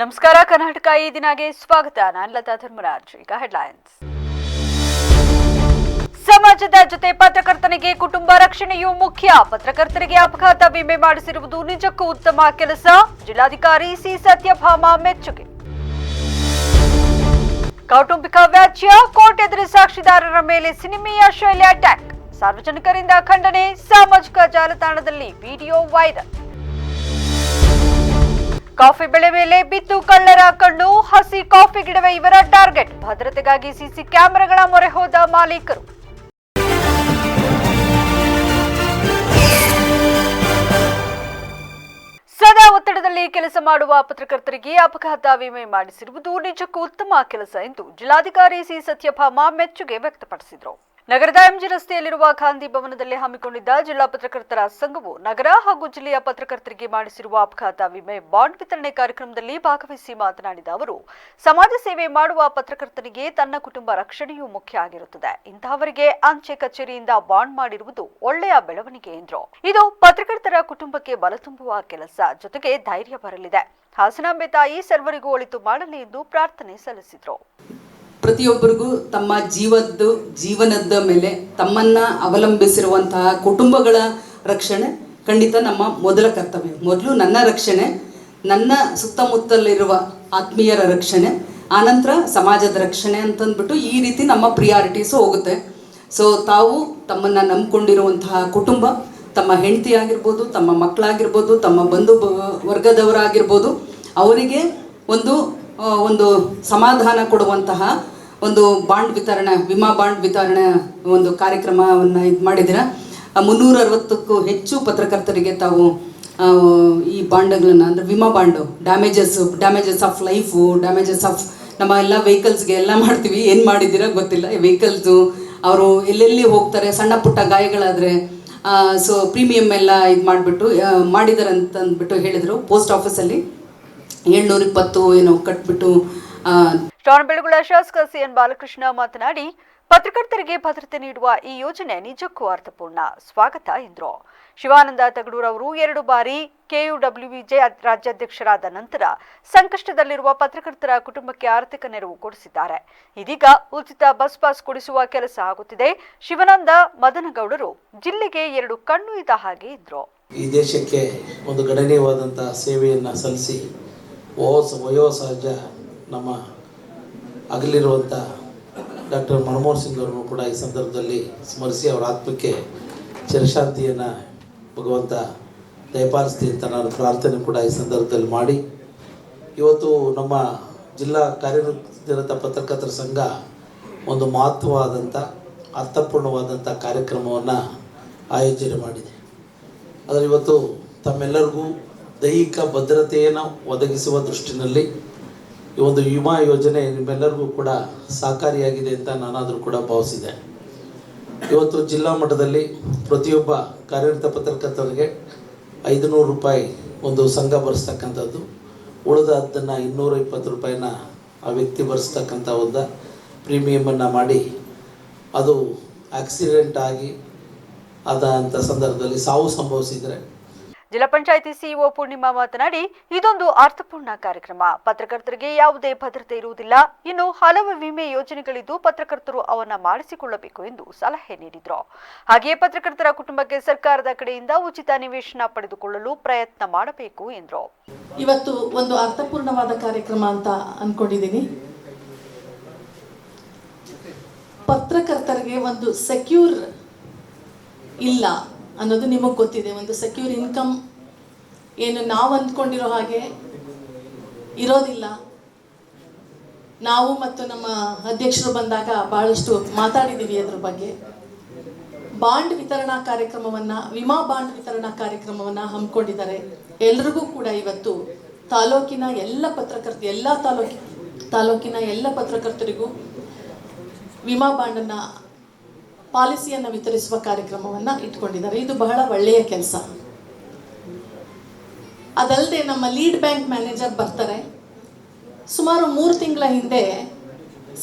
ನಮಸ್ಕಾರ ಕರ್ನಾಟಕ ಈ ದಿನಗೆ ಸ್ವಾಗತ. ನಾನು ಲತಾ ಧರ್ಮರಾಜ್. ಈಗ ಹೆಡ್ಲೈನ್ಸ್. ಸಮಾಜದ ಜೊತೆ ಪತ್ರಕರ್ತನಿಗೆ ಕುಟುಂಬ ರಕ್ಷಣೆಯೂ ಮುಖ್ಯ. ಪತ್ರಕರ್ತರಿಗೆ ಅಪಘಾತ ವಿಮೆ ಮಾಡಿಸಿರುವುದು ನಿಜಕ್ಕೂ ಉತ್ತಮ ಕೆಲಸ. ಜಿಲ್ಲಾಧಿಕಾರಿ ಸಿ ಸತ್ಯಭಾಮ ಮೆಚ್ಚುಗೆ. ಕೌಟುಂಬಿಕ ವ್ಯಾಜ್ಯ, ಕೋರ್ಟ್ ಎದುರು ಸಾಕ್ಷಿದಾರರ ಮೇಲೆ ಸಿನಿಮೀಯ ಶೈಲಿ ಅಟ್ಯಾಕ್. ಸಾರ್ವಜನಿಕರಿಂದ ಖಂಡನೆ. ಸಾಮಾಜಿಕ ಜಾಲತಾಣದಲ್ಲಿ ವಿಡಿಯೋ ವೈರಲ್. ಕಾಫಿ ಬೆಳೆ ಮೇಲೆ ಬಿದ್ದು ಕಳ್ಳರ ಕಣ್ಣು. ಹಸಿ ಕಾಫಿ ಗಿಡವೇ ಇವರ ಟಾರ್ಗೆಟ್. ಭದ್ರತೆಗಾಗಿ ಸಿಸಿ ಕ್ಯಾಮೆರಾಗಳ ಮೊರೆ ಹೋದ ಮಾಲೀಕರು. ಸದಾ ಒತ್ತಡದಲ್ಲಿ ಕೆಲಸ ಮಾಡುವ ಪತ್ರಕರ್ತರಿಗೆ ಅಪಘಾತ ವಿಮೆ ಮಾಡಿಸಿರುವುದು ನಿಜಕ್ಕೂ ಉತ್ತಮ ಕೆಲಸ ಎಂದು ಜಿಲ್ಲಾಧಿಕಾರಿ ಸಿ ಸತ್ಯಭಾಮ ಮೆಚ್ಚುಗೆ ವ್ಯಕ್ತಪಡಿಸಿದರು. ನಗರದ ಎಂಜಿ ರಸ್ತೆಯಲ್ಲಿರುವ ಗಾಂಧಿ ಭವನದಲ್ಲಿ ಹಮ್ಮಿಕೊಂಡಿದ್ದ ಜಿಲ್ಲಾ ಪತ್ರಕರ್ತರ ಸಂಘವು ನಗರ ಹಾಗೂ ಜಿಲ್ಲೆಯ ಪತ್ರಕರ್ತರಿಗೆ ಮಾಡಿಸಿರುವ ಅಪಘಾತ ವಿಮೆ ಬಾಂಡ್ ವಿತರಣೆ ಕಾರ್ಯಕ್ರಮದಲ್ಲಿ ಭಾಗವಹಿಸಿ ಮಾತನಾಡಿದ ಅವರು, ಸಮಾಜ ಸೇವೆ ಮಾಡುವ ಪತ್ರಕರ್ತನಿಗೆ ತನ್ನ ಕುಟುಂಬ ರಕ್ಷಣೆಯೂ ಮುಖ್ಯ ಆಗಿರುತ್ತದೆ. ಇಂತಹವರಿಗೆ ಅಂಚೆ ಕಚೇರಿಯಿಂದ ಬಾಂಡ್ ಮಾಡಿರುವುದು ಒಳ್ಳೆಯ ಬೆಳವಣಿಗೆ ಎಂದರು. ಇದು ಪತ್ರಕರ್ತರ ಕುಟುಂಬಕ್ಕೆ ಬಲ ತುಂಬುವ ಕೆಲಸ, ಜೊತೆಗೆ ಧೈರ್ಯ ಬರಲಿದೆ. ಹಾಸನಾಂಬೆ ತಾಯಿ ಸರ್ವರಿಗೂ ಒಳಿತು ಮಾಡಲಿ ಎಂದು ಪ್ರಾರ್ಥನೆ ಸಲ್ಲಿಸಿದರು. ಪ್ರತಿಯೊಬ್ಬರಿಗೂ ತಮ್ಮ ಜೀವನದ ಮೇಲೆ ತಮ್ಮನ್ನ ಅವಲಂಬಿಸಿರುವಂತಹ ಕುಟುಂಬಗಳ ರಕ್ಷಣೆ ಖಂಡಿತ ನಮ್ಮ ಮೊದಲ ಕರ್ತವ್ಯ. ಮೊದಲು ನನ್ನ ರಕ್ಷಣೆ, ನನ್ನ ಸುತ್ತಮುತ್ತಲಿರುವ ಆತ್ಮೀಯರ ರಕ್ಷಣೆ, ಆನಂತರ ಸಮಾಜದ ರಕ್ಷಣೆ ಅಂತಂದ್ಬಿಟ್ಟು ಈ ರೀತಿ ನಮ್ಮ ಪ್ರಿಯಾರಿಟೀಸು ಹೋಗುತ್ತೆ. ಸೊ ತಾವು ತಮ್ಮನ್ನು ನಂಬ್ಕೊಂಡಿರುವಂತಹ ಕುಟುಂಬ, ತಮ್ಮ ಹೆಂಡತಿ ಆಗಿರ್ಬೋದು, ತಮ್ಮ ಮಕ್ಕಳಾಗಿರ್ಬೋದು, ತಮ್ಮ ಬಂಧು ವರ್ಗದವರಾಗಿರ್ಬೋದು, ಅವರಿಗೆ ಒಂದು ಸಮಾಧಾನ ಕೊಡುವಂತಹ ಒಂದು ಬಾಂಡ್ ವಿತರಣೆ, ವಿಮಾ ಬಾಂಡ್ ವಿತರಣೆ ಒಂದು ಕಾರ್ಯಕ್ರಮವನ್ನು ಇದು ಮಾಡಿದ್ದೀರಾ. 360ಕ್ಕೂ ಹೆಚ್ಚು ಪತ್ರಕರ್ತರಿಗೆ ತಾವು ಈ ಬಾಂಡ್ಗಳನ್ನು, ಅಂದರೆ ವಿಮಾ bond, damages of life, damages of ನಮ್ಮ ಎಲ್ಲ ವೆಹಿಕಲ್ಸ್ಗೆ ಎಲ್ಲ ಮಾಡ್ತೀವಿ, ಏನು ಮಾಡಿದ್ದೀರಾ ಗೊತ್ತಿಲ್ಲ. ವೆಹಿಕಲ್ಸು ಅವರು ಎಲ್ಲೆಲ್ಲಿ ಹೋಗ್ತಾರೆ, ಸಣ್ಣ ಪುಟ್ಟ ಗಾಯಗಳಾದರೆ ಸೊ ಪ್ರೀಮಿಯಮ್ ಎಲ್ಲ ಇದು ಮಾಡಿದ್ದಾರೆ ಅಂತಂದ್ಬಿಟ್ಟು ಹೇಳಿದರು. ಪೋಸ್ಟ್ ಆಫೀಸಲ್ಲಿ 720 ಏನೋ ಕಟ್ಬಿಟ್ಟು. ಶ್ರವಣಬೆಳಗೊಳ ಶಾಸಕ ಸಿಎನ್ ಬಾಲಕೃಷ್ಣ ಮಾತನಾಡಿ, ಪತ್ರಕರ್ತರಿಗೆ ಭದ್ರತೆ ನೀಡುವ ಈ ಯೋಜನೆ ನಿಜಕ್ಕೂ ಅರ್ಥಪೂರ್ಣ, ಸ್ವಾಗತ ಎಂದರು. ಶಿವಾನಂದ ತಗಡೂರ್ ಅವರು 2 ಬಾರಿ ಕೆಯುಡಬ್ಲ್ಯೂವಿಜೆ ರಾಜ್ಯಾಧ್ಯಕ್ಷರಾದ ನಂತರ ಸಂಕಷ್ಟದಲ್ಲಿರುವ ಪತ್ರಕರ್ತರ ಕುಟುಂಬಕ್ಕೆ ಆರ್ಥಿಕ ನೆರವು ಕೊಡಿಸಿದ್ದಾರೆ. ಇದೀಗ ಉಚಿತ ಬಸ್ ಪಾಸ್ ಕೊಡಿಸುವ ಕೆಲಸ ಆಗುತ್ತಿದೆ. ಶಿವಾನಂದ ಮದನಗೌಡರು ಜಿಲ್ಲೆಗೆ 2 ಕಣ್ಣು ಇದ್ದ ಹಾಗೆ ಇದ್ರು. ಈ ದೇಶಕ್ಕೆ ಒಂದು ಗಣನೀಯವಾದಂಥ ಸೇವೆಯನ್ನು ಸಲ್ಲಿಸಿ ವಯೋಸಹಜ ನಮ್ಮ ಅಗಲಿರುವಂಥ ಡಾಕ್ಟರ್ ಮನಮೋಹನ್ ಸಿಂಗ್ ಅವರನ್ನು ಕೂಡ ಈ ಸಂದರ್ಭದಲ್ಲಿ ಸ್ಮರಿಸಿ ಅವರ ಆತ್ಮಕ್ಕೆ ಚಿರಶಾಂತಿಯನ್ನು ಭಗವಂತ ದಯಪಾಲಿಸ್ತಿ ಅಂತ ನಾನು ಪ್ರಾರ್ಥನೆ ಕೂಡ ಈ ಸಂದರ್ಭದಲ್ಲಿ ಮಾಡಿ, ಇವತ್ತು ನಮ್ಮ ಜಿಲ್ಲಾ ಕಾರ್ಯನಿರತ ಪತ್ರಕರ್ತರ ಸಂಘ ಒಂದು ಮಹತ್ವವಾದಂಥ ಅರ್ಥಪೂರ್ಣವಾದಂಥ ಕಾರ್ಯಕ್ರಮವನ್ನು ಆಯೋಜನೆ ಮಾಡಿದೆ. ಆದರೆ ಇವತ್ತು ತಮ್ಮೆಲ್ಲರಿಗೂ ದೈಹಿಕ ಭದ್ರತೆಯನ್ನು ಒದಗಿಸುವ ದೃಷ್ಟಿನಲ್ಲಿ ಈ ಒಂದು ವಿಮಾ ಯೋಜನೆ ನಿಮ್ಮೆಲ್ಲರಿಗೂ ಕೂಡ ಸಹಕಾರಿಯಾಗಿದೆ ಅಂತ ನಾನಾದರೂ ಕೂಡ ಭಾವಿಸಿದೆ. ಇವತ್ತು ಜಿಲ್ಲಾ ಮಟ್ಟದಲ್ಲಿ ಪ್ರತಿಯೊಬ್ಬ ಕಾರ್ಯನಿರತ ಪತ್ರಕರ್ತರಿಗೆ 500 ರೂಪಾಯಿ ಒಂದು ಸಂಘ ಭರಿಸ್ತಕ್ಕಂಥದ್ದು, ಉಳಿದದ್ದನ್ನು 220 ರೂಪಾಯಿನ ಆ ವ್ಯಕ್ತಿ ಭರಿಸ್ತಕ್ಕಂಥ ಒಂದು ಪ್ರೀಮಿಯಮನ್ನು ಮಾಡಿ, ಅದು ಆಕ್ಸಿಡೆಂಟ್ ಆಗಿ ಆದಂಥ ಸಂದರ್ಭದಲ್ಲಿ ಸಾವು ಸಂಭವಿಸಿದರೆ ಜಿಲ್ಲಾ ಪಂಚಾಯಿತಿ ಸಿಇಒ ಪೂರ್ಣಿಮಾ ಮಾತನಾಡಿ, ಇದೊಂದು ಅರ್ಥಪೂರ್ಣ ಕಾರ್ಯಕ್ರಮ. ಪತ್ರಕರ್ತರಿಗೆ ಯಾವುದೇ ಭದ್ರತೆ ಇರುವುದಿಲ್ಲ. ಇನ್ನು ಹಲವು ವಿಮೆ ಯೋಜನೆಗಳಿದ್ದು ಪತ್ರಕರ್ತರು ಅವನ್ನ ಮಾಡಿಸಿಕೊಳ್ಳಬೇಕು ಎಂದು ಸಲಹೆ ನೀಡಿದರು. ಹಾಗೆಯೇ ಪತ್ರಕರ್ತರ ಕುಟುಂಬಕ್ಕೆ ಸರ್ಕಾರದ ಕಡೆಯಿಂದ ಉಚಿತ ನಿವೇಶನ ಪಡೆದುಕೊಳ್ಳಲು ಪ್ರಯತ್ನ ಮಾಡಬೇಕು ಎಂದರು. ಇವತ್ತು ಒಂದು ಅರ್ಥಪೂರ್ಣವಾದ ಕಾರ್ಯಕ್ರಮ ಅಂತ ಅನ್ಕೊಂಡಿದ್ದೀನಿ. ಪತ್ರಕರ್ತರಿಗೆ ಒಂದು ಸೆಕ್ಯೂರ್ ಇಲ್ಲ ಅನ್ನೋದು ನಿಮಗೆ ಗೊತ್ತಿದೆ. ಒಂದು ಸೆಕ್ಯೂರ್ ಇನ್ಕಮ್ ಏನು ನಾವು ಅಂದ್ಕೊಂಡಿರೋ ಹಾಗೆ ಇರೋದಿಲ್ಲ. ನಾವು ಮತ್ತು ನಮ್ಮ ಅಧ್ಯಕ್ಷರು ಬಂದಾಗ ಬಹಳಷ್ಟು ಮಾತಾಡಿದ್ದೀವಿ ಅದ್ರ ಬಗ್ಗೆ. ಬಾಂಡ್ ವಿತರಣಾ ಕಾರ್ಯಕ್ರಮವನ್ನು, ವಿಮಾ ಬಾಂಡ್ ವಿತರಣಾ ಕಾರ್ಯಕ್ರಮವನ್ನು ಹಮ್ಮಿಕೊಂಡಿದ್ದಾರೆ. ಎಲ್ರಿಗೂ ಕೂಡ ಇವತ್ತು ತಾಲೂಕಿನ ಎಲ್ಲ ಪತ್ರಕರ್ತರಿಗೂ ವಿಮಾ ಬಾಂಡನ್ನು, ಪಾಲಿಸಿಯನ್ನು ವಿತರಿಸುವ ಕಾರ್ಯಕ್ರಮವನ್ನು ಇಟ್ಕೊಂಡಿದ್ದಾರೆ. ಇದು ಬಹಳ ಒಳ್ಳೆಯ ಕೆಲಸ. ಅದಲ್ಲದೆ ನಮ್ಮ ಲೀಡ್ ಬ್ಯಾಂಕ್ ಮ್ಯಾನೇಜರ್ ಬರ್ತಾರೆ. ಸುಮಾರು 3 ತಿಂಗಳ ಹಿಂದೆ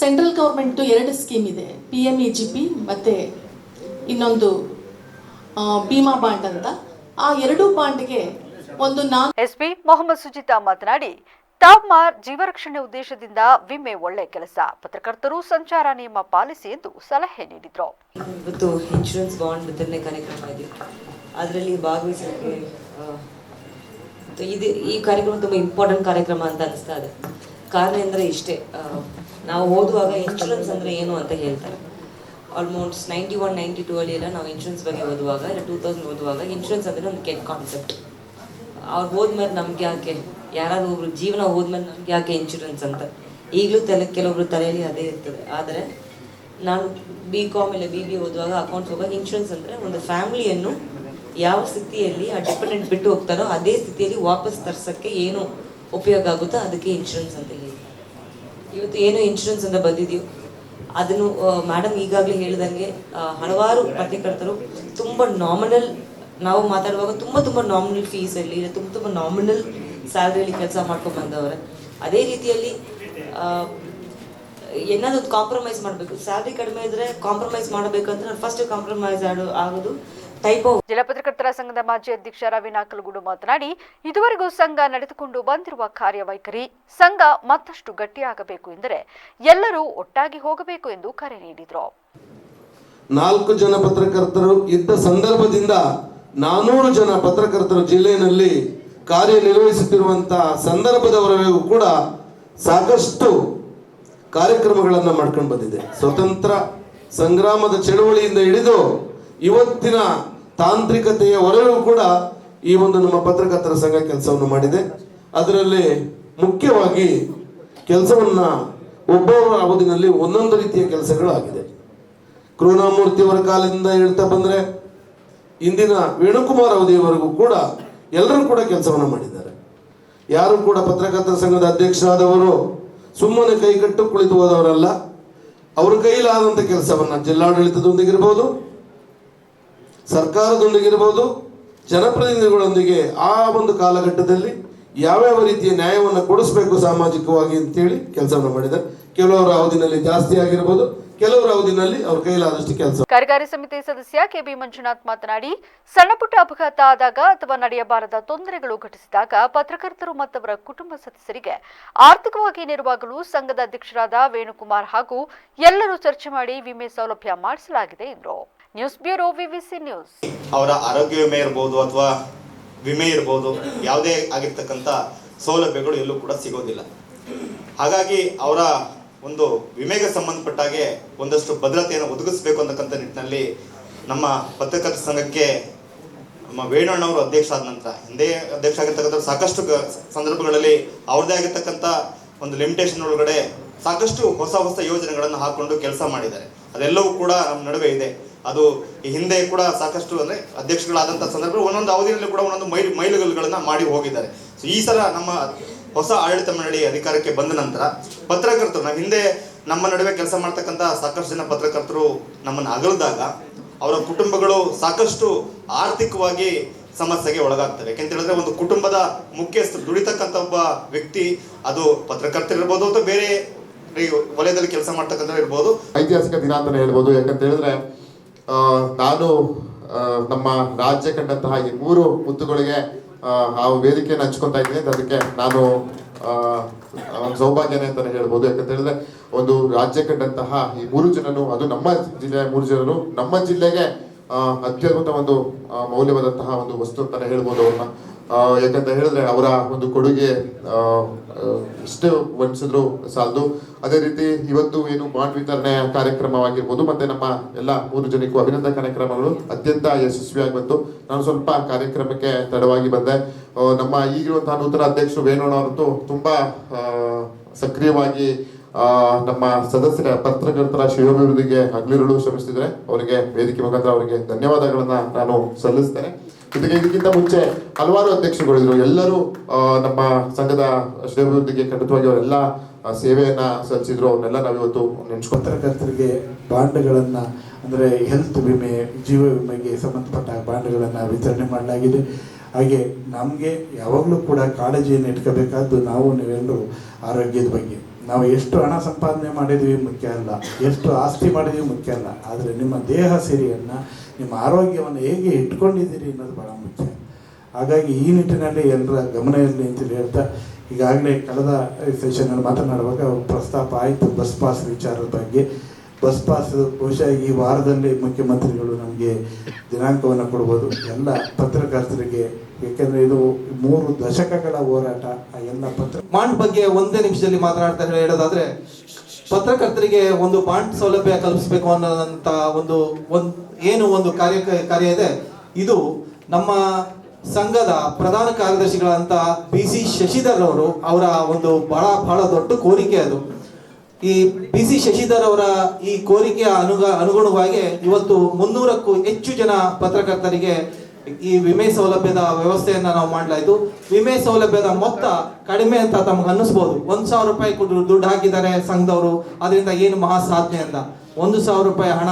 ಸೆಂಟ್ರಲ್ ಗೌರ್ಮೆಂಟು 2 ಸ್ಕೀಮ್ ಇದೆ, PMEGP ಮತ್ತು ಇನ್ನೊಂದು ಭೀಮಾ ಬಾಂಡ್ ಅಂತ. ಆ 2 ಬಾಂಡ್ಗೆ ಒಂದು ಎಸ್ಪಿ ಮೊಹಮ್ಮದ್ ಸುಜಿತಾ ಮಾತನಾಡಿ, ತಾವ್ಮಾರ್ ಜೀವರಕ್ಷಣೆ ಉದ್ದೇಶದಿಂದ ವಿಮೆ ಒಳ್ಳೆ ಕೆಲಸ, ಪತ್ರಕರ್ತರು ಸಂಚಾರ ನಿಯಮ ಪಾಲಿಸಿ ಎಂದು ಸಲಹೆ ನೀಡಿದರು. ಇವತ್ತು ಇನ್ಶೂರೆನ್ಸ್ ಬಾಂಡ್ ವಿತರಣೆ ಕಾರ್ಯಕ್ರಮ ಇದೆ. ಅದರಲ್ಲಿ ಭಾಗವಹಿಸೋಕ್ಕೆ ಈ ಕಾರ್ಯಕ್ರಮ ತುಂಬ ಇಂಪಾರ್ಟೆಂಟ್ ಕಾರ್ಯಕ್ರಮ ಅಂತ ಅನಿಸ್ತಾ ಇದೆ. ಕಾರಣ ಅಂದರೆ ಇಷ್ಟೇ, ನಾವು ಓದುವಾಗ ಇನ್ಶೂರೆನ್ಸ್ ಅಂದರೆ ಏನು ಅಂತ ಹೇಳ್ತಾರೆ. ಆಲ್ಮೋಸ್ಟ್ 91, 92 ಅಲ್ಲಿ ಎಲ್ಲ ನಾವು ಇನ್ಶೂರೆನ್ಸ್ ಬಗ್ಗೆ ಓದುವಾಗ, ಇಲ್ಲ 2000 ಓದುವಾಗ ಇನ್ಶೂರೆನ್ಸ್ ಅಂದರೆ ಒಂದು ಕೆಟ್ಟ ಕಾನ್ಸೆಪ್ಟ್. ಅವ್ರು ಹೋದ್ಮೇಲೆ ನಮ್ಗೆ ಯಾಕೆ, ಯಾರಾದ್ರೂ ಒಬ್ರು ಜೀವನ ಹೋದ್ಮೇಲೆ ನಮ್ಗೆ ಯಾಕೆ ಇನ್ಶೂರೆನ್ಸ್ ಅಂತ ಈಗಲೂ ಕೆಲವೊಬ್ರು ತಲೆಯಲ್ಲಿ ಅದೇ ಇರ್ತದೆ. ಆದರೆ ನಾನು BCom ಇಲ್ಲ BBA ಓದುವಾಗ, ಅಕೌಂಟ್ಸ್ ಹೋಗುವಾಗ ಇನ್ಶೂರೆನ್ಸ್ ಅಂದರೆ ಒಂದು ಫ್ಯಾಮಿಲಿಯನ್ನು ಯಾವ ಸ್ಥಿತಿಯಲ್ಲಿ ಆ ಡಿಪೆಂಡೆಂಟ್ ಬಿಟ್ಟು ಹೋಗ್ತಾರೋ ಅದೇ ಸ್ಥಿತಿಯಲ್ಲಿ ವಾಪಸ್ ತರ್ಸೋಕ್ಕೆ ಏನು ಉಪಯೋಗ ಆಗುತ್ತೋ ಅದಕ್ಕೆ ಇನ್ಶೂರೆನ್ಸ್ ಅಂತ ಹೇಳಿ. ಇವತ್ತು ಏನು ಇನ್ಶೂರೆನ್ಸ್ ಅಂತ ಬಂದಿದೆಯೋ ಅದನ್ನು ಮೇಡಮ್ ಈಗಾಗಲೇ ಹೇಳಿದಂಗೆ ಹಲವಾರು ಪತ್ರಕರ್ತರು ತುಂಬ ನಾಮಿನಲ್, ನಾವು ಮಾತಾಡುವಾಗ ತುಂಬ ನಾಮಿನಲ್ ಫೀಸಲ್ಲಿ, ತುಂಬ ನಾಮಿನಲ್ ಸ್ಯಾಲ್ರಿಯಲ್ಲಿ ಕೆಲಸ ಮಾಡ್ಕೊಂಡು ಬಂದವರೆ. ಅದೇ ರೀತಿಯಲ್ಲಿ ಏನಾದರೂ ಒಂದು ಕಾಂಪ್ರಮೈಸ್ ಮಾಡಬೇಕು. ಸ್ಯಾಲ್ರಿ ಕಡಿಮೆ ಇದ್ದರೆ ಕಾಂಪ್ರಮೈಸ್ ಮಾಡಬೇಕಂದ್ರೆ ಫಸ್ಟ್ ಕಾಂಪ್ರಮೈಸ್ ಆಗೋದು ಜಿಲ್ಲಾ ಪತ್ರಕರ್ತರ ಸಂಘದ ಮಾಜಿ ಅಧ್ಯಕ್ಷ ರವಿ ನಾಕಲಗೂಡು ಮಾತನಾಡಿ, ಇದುವರೆಗೂ ಸಂಘ ನಡೆದುಕೊಂಡು ಬಂದಿರುವ ಕಾರ್ಯವೈಖರಿ ಸಂಘ ಮತ್ತಷ್ಟು ಗಟ್ಟಿಯಾಗಬೇಕು ಎಂದರೆ ಎಲ್ಲರೂ ಒಟ್ಟಾಗಿ ಹೋಗಬೇಕು ಎಂದು ಕರೆ ನೀಡಿದರು. 4 ಜನ ಪತ್ರಕರ್ತರು ಇದ್ದ ಸಂದರ್ಭದಿಂದ 400 ಜನ ಪತ್ರಕರ್ತರು ಜಿಲ್ಲೆಯಲ್ಲಿ ಕಾರ್ಯನಿರ್ವಹಿಸುತ್ತಿರುವಂತಹ ಸಂದರ್ಭದವರೆಗೂ ಕೂಡ ಸಾಕಷ್ಟು ಕಾರ್ಯಕ್ರಮಗಳನ್ನು ಮಾಡ್ಕೊಂಡು ಬಂದಿದೆ. ಸ್ವತಂತ್ರ ಸಂಗ್ರಾಮದ ಚಳವಳಿಯಿಂದ ಹಿಡಿದು ಇವತ್ತಿನ ತಾಂತ್ರಿಕತೆಯವರೆಗೂ ಕೂಡ ಈ ಒಂದು ನಮ್ಮ ಪತ್ರಕರ್ತರ ಸಂಘ ಕೆಲಸವನ್ನು ಮಾಡಿದೆ. ಅದರಲ್ಲಿ ಮುಖ್ಯವಾಗಿ ಕೆಲಸವನ್ನ ಒಬ್ಬೊಬ್ಬರ ಅವಧಿನಲ್ಲಿ ಒಂದೊಂದು ರೀತಿಯ ಕೆಲಸಗಳು ಆಗಿದೆ. ಕರುಣಾಮೂರ್ತಿಯವರ ಕಾಲದಿಂದ ಹೇಳ್ತಾ ಬಂದರೆ ಇಂದಿನ ವೇಣುಕುಮಾರ್ ಅವಧಿಯವರೆಗೂ ಕೂಡ ಎಲ್ಲರೂ ಕೂಡ ಕೆಲಸವನ್ನು ಮಾಡಿದ್ದಾರೆ. ಯಾರು ಕೂಡ ಪತ್ರಕರ್ತರ ಸಂಘದ ಅಧ್ಯಕ್ಷರಾದವರು ಸುಮ್ಮನೆ ಕೈಕಟ್ಟು ಕುಳಿತು ಹೋದವರಲ್ಲ. ಅವ್ರ ಕೈಲಾದಂಥ ಕೆಲಸವನ್ನ ಜಿಲ್ಲಾಡಳಿತದೊಂದಿಗಿರ್ಬೋದು, ಸರ್ಕಾರದೊಂದಿಗಿರ್ಬೋದು, ಜನಪ್ರತಿನಿಧಿಗಳೊಂದಿಗೆ ಆ ಒಂದು ಕಾಲಘಟ್ಟದಲ್ಲಿ ಯಾವ್ಯಾವ ರೀತಿಯ ನ್ಯಾಯವನ್ನು ಕೊಡಿಸಬೇಕು ಸಾಮಾಜಿಕವಾಗಿ ಅಂತೇಳಿ ಕೆಲಸವನ್ನು ಮಾಡಿದ್ದಾರೆ. ಕೆಲವರ ಅವಧಿನಲ್ಲಿ ಜಾಸ್ತಿ ಆಗಿರ್ಬೋದು, ಕೆಲವರ ಅವಧಿನಲ್ಲಿ ಅವ್ರ ಕೈಲಾದಷ್ಟು ಕೆಲಸ. ಕಾರ್ಯಕಾರಿ ಸಮಿತಿ ಸದಸ್ಯ ಕೆಬಿ ಮಂಜುನಾಥ್ ಮಾತನಾಡಿ, ಸಣ್ಣಪುಟ್ಟ ಅಪಘಾತ ಆದಾಗ ಅಥವಾ ನಡೆಯಬಾರದ ತೊಂದರೆಗಳು ಘಟಿಸಿದಾಗ ಪತ್ರಕರ್ತರು ಮತ್ತವರ ಕುಟುಂಬ ಸದಸ್ಯರಿಗೆ ಆರ್ಥಿಕವಾಗಿ ನೆರವಾಗಲು ಸಂಘದ ಅಧ್ಯಕ್ಷರಾದ ವೇಣುಕುಮಾರ್ ಹಾಗೂ ಎಲ್ಲರೂ ಚರ್ಚೆ ಮಾಡಿ ವಿಮೆ ಸೌಲಭ್ಯ ಮಾಡಿಸಲಾಗಿದೆ ಎಂದರು. News bureau, ವಿವಿಸಿ news. ಅವರ ಆರೋಗ್ಯ ವಿಮೆ ಇರ್ಬೋದು ಅಥವಾ ವಿಮೆ ಇರ್ಬೋದು, ಯಾವುದೇ ಆಗಿರ್ತಕ್ಕಂಥ ಸೌಲಭ್ಯಗಳು ಎಲ್ಲೂ ಕೂಡ ಸಿಗೋದಿಲ್ಲ. ಹಾಗಾಗಿ ಅವರ ಒಂದು ವಿಮೆಗೆ ಸಂಬಂಧಪಟ್ಟ ಹಾಗೆ ಒಂದಷ್ಟು ಭದ್ರತೆಯನ್ನು ಒದಗಿಸಬೇಕು ಅಂತಕ್ಕಂಥ ನಿಟ್ಟಿನಲ್ಲಿ ನಮ್ಮ ಪತ್ರಕರ್ತರ ಸಂಘಕ್ಕೆ ನಮ್ಮ ವೇಣಣ್ಣವರು ಅಧ್ಯಕ್ಷ ಆದ ನಂತರ, ಹಿಂದೆ ಅಧ್ಯಕ್ಷ ಆಗಿರ್ತಕ್ಕಂಥ ಸಾಕಷ್ಟು ಸಂದರ್ಭಗಳಲ್ಲಿ ಅವ್ರದ್ದೇ ಆಗಿರ್ತಕ್ಕಂಥ ಒಂದು ಲಿಮಿಟೇಷನ್ ಒಳಗಡೆ ಸಾಕಷ್ಟು ಹೊಸ ಯೋಜನೆಗಳನ್ನು ಹಾಕೊಂಡು ಕೆಲಸ ಮಾಡಿದ್ದಾರೆ. ಅದೆಲ್ಲವೂ ಕೂಡ ನಮ್ಮ ನಡುವೆ ಇದೆ. ಅದು ಈ ಹಿಂದೆ ಕೂಡ ಸಾಕಷ್ಟು ಅಂದರೆ ಅಧ್ಯಕ್ಷಗಳಾದಂಥ ಸಂದರ್ಭ ಒಂದೊಂದು ಅವಧಿಯಲ್ಲಿ ಕೂಡ ಒಂದೊಂದು ಮೈಲುಗಲ್ಲುಗಳನ್ನು ಮಾಡಿ ಹೋಗಿದ್ದಾರೆ. ಸೊ ಈ ಸಲ ನಮ್ಮ ಹೊಸ ಆಡಳಿತ ಮಂಡಳಿ ಅಧಿಕಾರಕ್ಕೆ ಬಂದ ನಂತರ ಪತ್ರಕರ್ತರು, ನಾವು ಹಿಂದೆ ನಮ್ಮ ನಡುವೆ ಕೆಲಸ ಮಾಡ್ತಕ್ಕಂಥ ಸಾಕಷ್ಟು ಜನ ಪತ್ರಕರ್ತರು ನಮ್ಮನ್ನು ಅಗಲಿದಾಗ ಅವರ ಕುಟುಂಬಗಳು ಸಾಕಷ್ಟು ಆರ್ಥಿಕವಾಗಿ ಸಮಸ್ಯೆಗೆ ಒಳಗಾಗ್ತವೆ. ಯಾಕೆಂತ ಹೇಳಿದ್ರೆ ಒಂದು ಕುಟುಂಬದ ಮುಖ್ಯಸ್ಥ ದುಡಿತಕ್ಕಂಥ ಒಬ್ಬ ವ್ಯಕ್ತಿ, ಅದು ಪತ್ರಕರ್ತರಿರ್ಬೋದು ಅಥವಾ ಬೇರೆ ವಲಯದಲ್ಲಿ ಕೆಲಸ ಮಾಡ್ತಕ್ಕಂಥ ಇರ್ಬೋದು. ಐತಿಹಾಸಿಕ ದಿನ ಅಂತಾನೆ ಹೇಳ್ಬೋದು. ಯಾಕಂತ ಹೇಳಿದ್ರೆ ನಾನು ನಮ್ಮ ರಾಜ್ಯ ಕಂಡಂತಹ ಈ 3 ಮುತ್ತುಗಳಿಗೆ ಆ ವೇದಿಕೆಯನ್ನು ಹಂಚ್ಕೊತಾ ಇದ್ದೀನಿ. ಅದಕ್ಕೆ ನಾನು ಸೌಭಾಗ್ಯನೇ ಅಂತಾನೆ ಹೇಳ್ಬೋದು. ಯಾಕಂತ ಹೇಳಿದ್ರೆ ಒಂದು ರಾಜ್ಯ ಕಂಡಂತಹ ಈ 3 ಜನರು, ಅದು ನಮ್ಮ ಜಿಲ್ಲೆಯ 3 ಜನರು, ನಮ್ಮ ಜಿಲ್ಲೆಗೆ ಅತ್ಯದ್ಭುತ ಒಂದು ಮೌಲ್ಯವಾದಂತಹ ಒಂದು ವಸ್ತು ಅಂತಾನೆ ಹೇಳ್ಬೋದು ಅವ್ರನ್ನ. ಯಾಕಂತ ಹೇಳಿದ್ರೆ ಅವರ ಒಂದು ಕೊಡುಗೆ ಇಷ್ಟು ವರ್ಣಿಸಿದ್ರು ಸಾಲದು. ಅದೇ ರೀತಿ ಇವತ್ತು ಏನು ಬಾಂಡ್ ವಿತರಣೆ ಕಾರ್ಯಕ್ರಮವಾಗಿರ್ಬೋದು, ಮತ್ತೆ ನಮ್ಮ ಎಲ್ಲ 3 ಜನಕ್ಕೂ ಅಭಿನಂದನೆ ಕಾರ್ಯಕ್ರಮಗಳು ಅತ್ಯಂತ ಯಶಸ್ವಿಯಾಗಿ ಬಂತು. ನಾನು ಸ್ವಲ್ಪ ಕಾರ್ಯಕ್ರಮಕ್ಕೆ ತಡವಾಗಿ ಬಂದೆ. ನಮ್ಮ ಈಗಿರುವಂತಹ ನೂತನ ಅಧ್ಯಕ್ಷರು ವೇಣುಣ್ಣವರಂತೂ ತುಂಬಾ ಸಕ್ರಿಯವಾಗಿ ನಮ್ಮ ಸದಸ್ಯರ ಪತ್ರಕರ್ತರ ಶ್ರೇಯೋಭಿವೃದ್ಧಿಗೆ ಹಗಲಿರುಳು ಶ್ರಮಿಸ್ತಿದ್ದಾರೆ. ಅವರಿಗೆ ವೇದಿಕೆ ಮುಖಾಂತರ ಅವರಿಗೆ ಧನ್ಯವಾದಗಳನ್ನ ನಾನು ಸಲ್ಲಿಸ್ತೇನೆ. ಇದಕ್ಕಿಂತ ಮುಂಚೆ ಹಲವಾರು ಅಧ್ಯಕ್ಷರುಗಳಿದ್ರು. ಎಲ್ಲರೂ ನಮ್ಮ ಸಂಘದ ಶ್ರೇಯೋಭಿವೃದ್ಧಿಗೆ ಖಂಡಿತವಾಗಿ ಅವರೆಲ್ಲ ಸೇವೆಯನ್ನ ಸಲ್ಲಿಸಿದ್ರು. ಅವನ್ನೆಲ್ಲ ನಾವಿವತ್ತು ಪತ್ರಕರ್ತರಿಗೆ ಬಾಂಡ್ಗಳನ್ನು ಅಂದರೆ ಹೆಲ್ತ್ ವಿಮೆ, ಜೀವ ವಿಮೆಗೆ ಸಂಬಂಧಪಟ್ಟ ಬಾಂಡ್ಗಳನ್ನು ವಿತರಣೆ ಮಾಡಲಾಗಿದೆ. ಹಾಗೆ ನಮಗೆ ಯಾವಾಗಲೂ ಕೂಡ ಕಾಳಜಿಯನ್ನು ಇಟ್ಕೋಬೇಕಾದ್ದು ನಾವು ನೀವೆಲ್ಲರೂ ಆರೋಗ್ಯದ ಬಗ್ಗೆ. ನಾವು ಎಷ್ಟು ಹಣ ಸಂಪಾದನೆ ಮಾಡಿದ್ದೀವಿ ಮುಖ್ಯ ಅಲ್ಲ, ಎಷ್ಟು ಆಸ್ತಿ ಮಾಡಿದ್ದೀವಿ ಮುಖ್ಯ ಅಲ್ಲ, ಆದರೆ ನಿಮ್ಮ ದೇಹ ಸಿರಿಯನ್ನು, ನಿಮ್ಮ ಆರೋಗ್ಯವನ್ನು ಹೇಗೆ ಇಟ್ಕೊಂಡಿದ್ದೀರಿ ಅನ್ನೋದು ಭಾಳ ಮುಖ್ಯ. ಹಾಗಾಗಿ ಈ ನಿಟ್ಟಿನಲ್ಲಿ ಎಲ್ಲರ ಗಮನ ಇರಲಿ ಅಂತೇಳಿ ಹೇಳ್ತಾ ಈಗಾಗಲೇ ಕಳೆದ ಸೆಷನಲ್ಲಿ ಮಾತನಾಡುವಾಗ ಪ್ರಸ್ತಾಪ ಆಯಿತು ಬಸ್ ಪಾಸ್ ವಿಚಾರದ ಬಗ್ಗೆ. ಬಸ್ ಪಾಸ್ ಬಹುಶಃ ಈ ವಾರದಲ್ಲಿ ಮುಖ್ಯಮಂತ್ರಿಗಳು ನಮಗೆ ದಿನಾಂಕವನ್ನು ಕೊಡ್ಬೋದು ಎಲ್ಲ ಪತ್ರಕರ್ತರಿಗೆ, ಏಕೆಂದರೆ ಇದು 3 ದಶಕಗಳ ಹೋರಾಟ. ಆ ಎಲ್ಲ ಬಾಂಡ್ ಬಗ್ಗೆ ಒಂದೇ ನಿಮಿಷದಲ್ಲಿ ಮಾತನಾಡ್ತಾ ಹೇಳೋದಾದ್ರೆ, ಪತ್ರಕರ್ತರಿಗೆ ಒಂದು ಬಾಂಡ್ ಸೌಲಭ್ಯ ಕಲ್ಪಿಸಬೇಕು ಅನ್ನೋದಂತ ಒಂದು ಕಾರ್ಯ ಇದೆ. ಇದು ನಮ್ಮ ಸಂಘದ ಪ್ರಧಾನ ಕಾರ್ಯದರ್ಶಿಗಳಂತ BC ಶಶಿಧರ್ ಅವರು ಅವರ ಒಂದು ಬಹಳ ದೊಡ್ಡ ಕೋರಿಕೆ ಅದು. ಈ BC ಶಶಿಧರ್ ಅವರ ಈ ಕೋರಿಕೆಯ ಅನುಗುಣವಾಗಿ ಇವತ್ತು 300ಕ್ಕೂ ಹೆಚ್ಚು ಜನ ಪತ್ರಕರ್ತರಿಗೆ ಈ ವಿಮೆ ಸೌಲಭ್ಯದ ವ್ಯವಸ್ಥೆಯನ್ನ ನಾವು ಮಾಡಲಾಯಿತು. ವಿಮೆ ಸೌಲಭ್ಯದ ಮೊತ್ತ ಕಡಿಮೆ ಅಂತ ತಮ್ಗೆ ಅನ್ನಿಸ್ಬೋದು. 1,000 ರೂಪಾಯಿ ದುಡ್ಡು ಹಾಕಿದ್ದಾರೆ ಸಂಘದವರು, ಅದರಿಂದ ಏನು ಮಹಾ ಸಾಧನೆ ಅಂತ. 1,000 ರೂಪಾಯಿ ಹಣ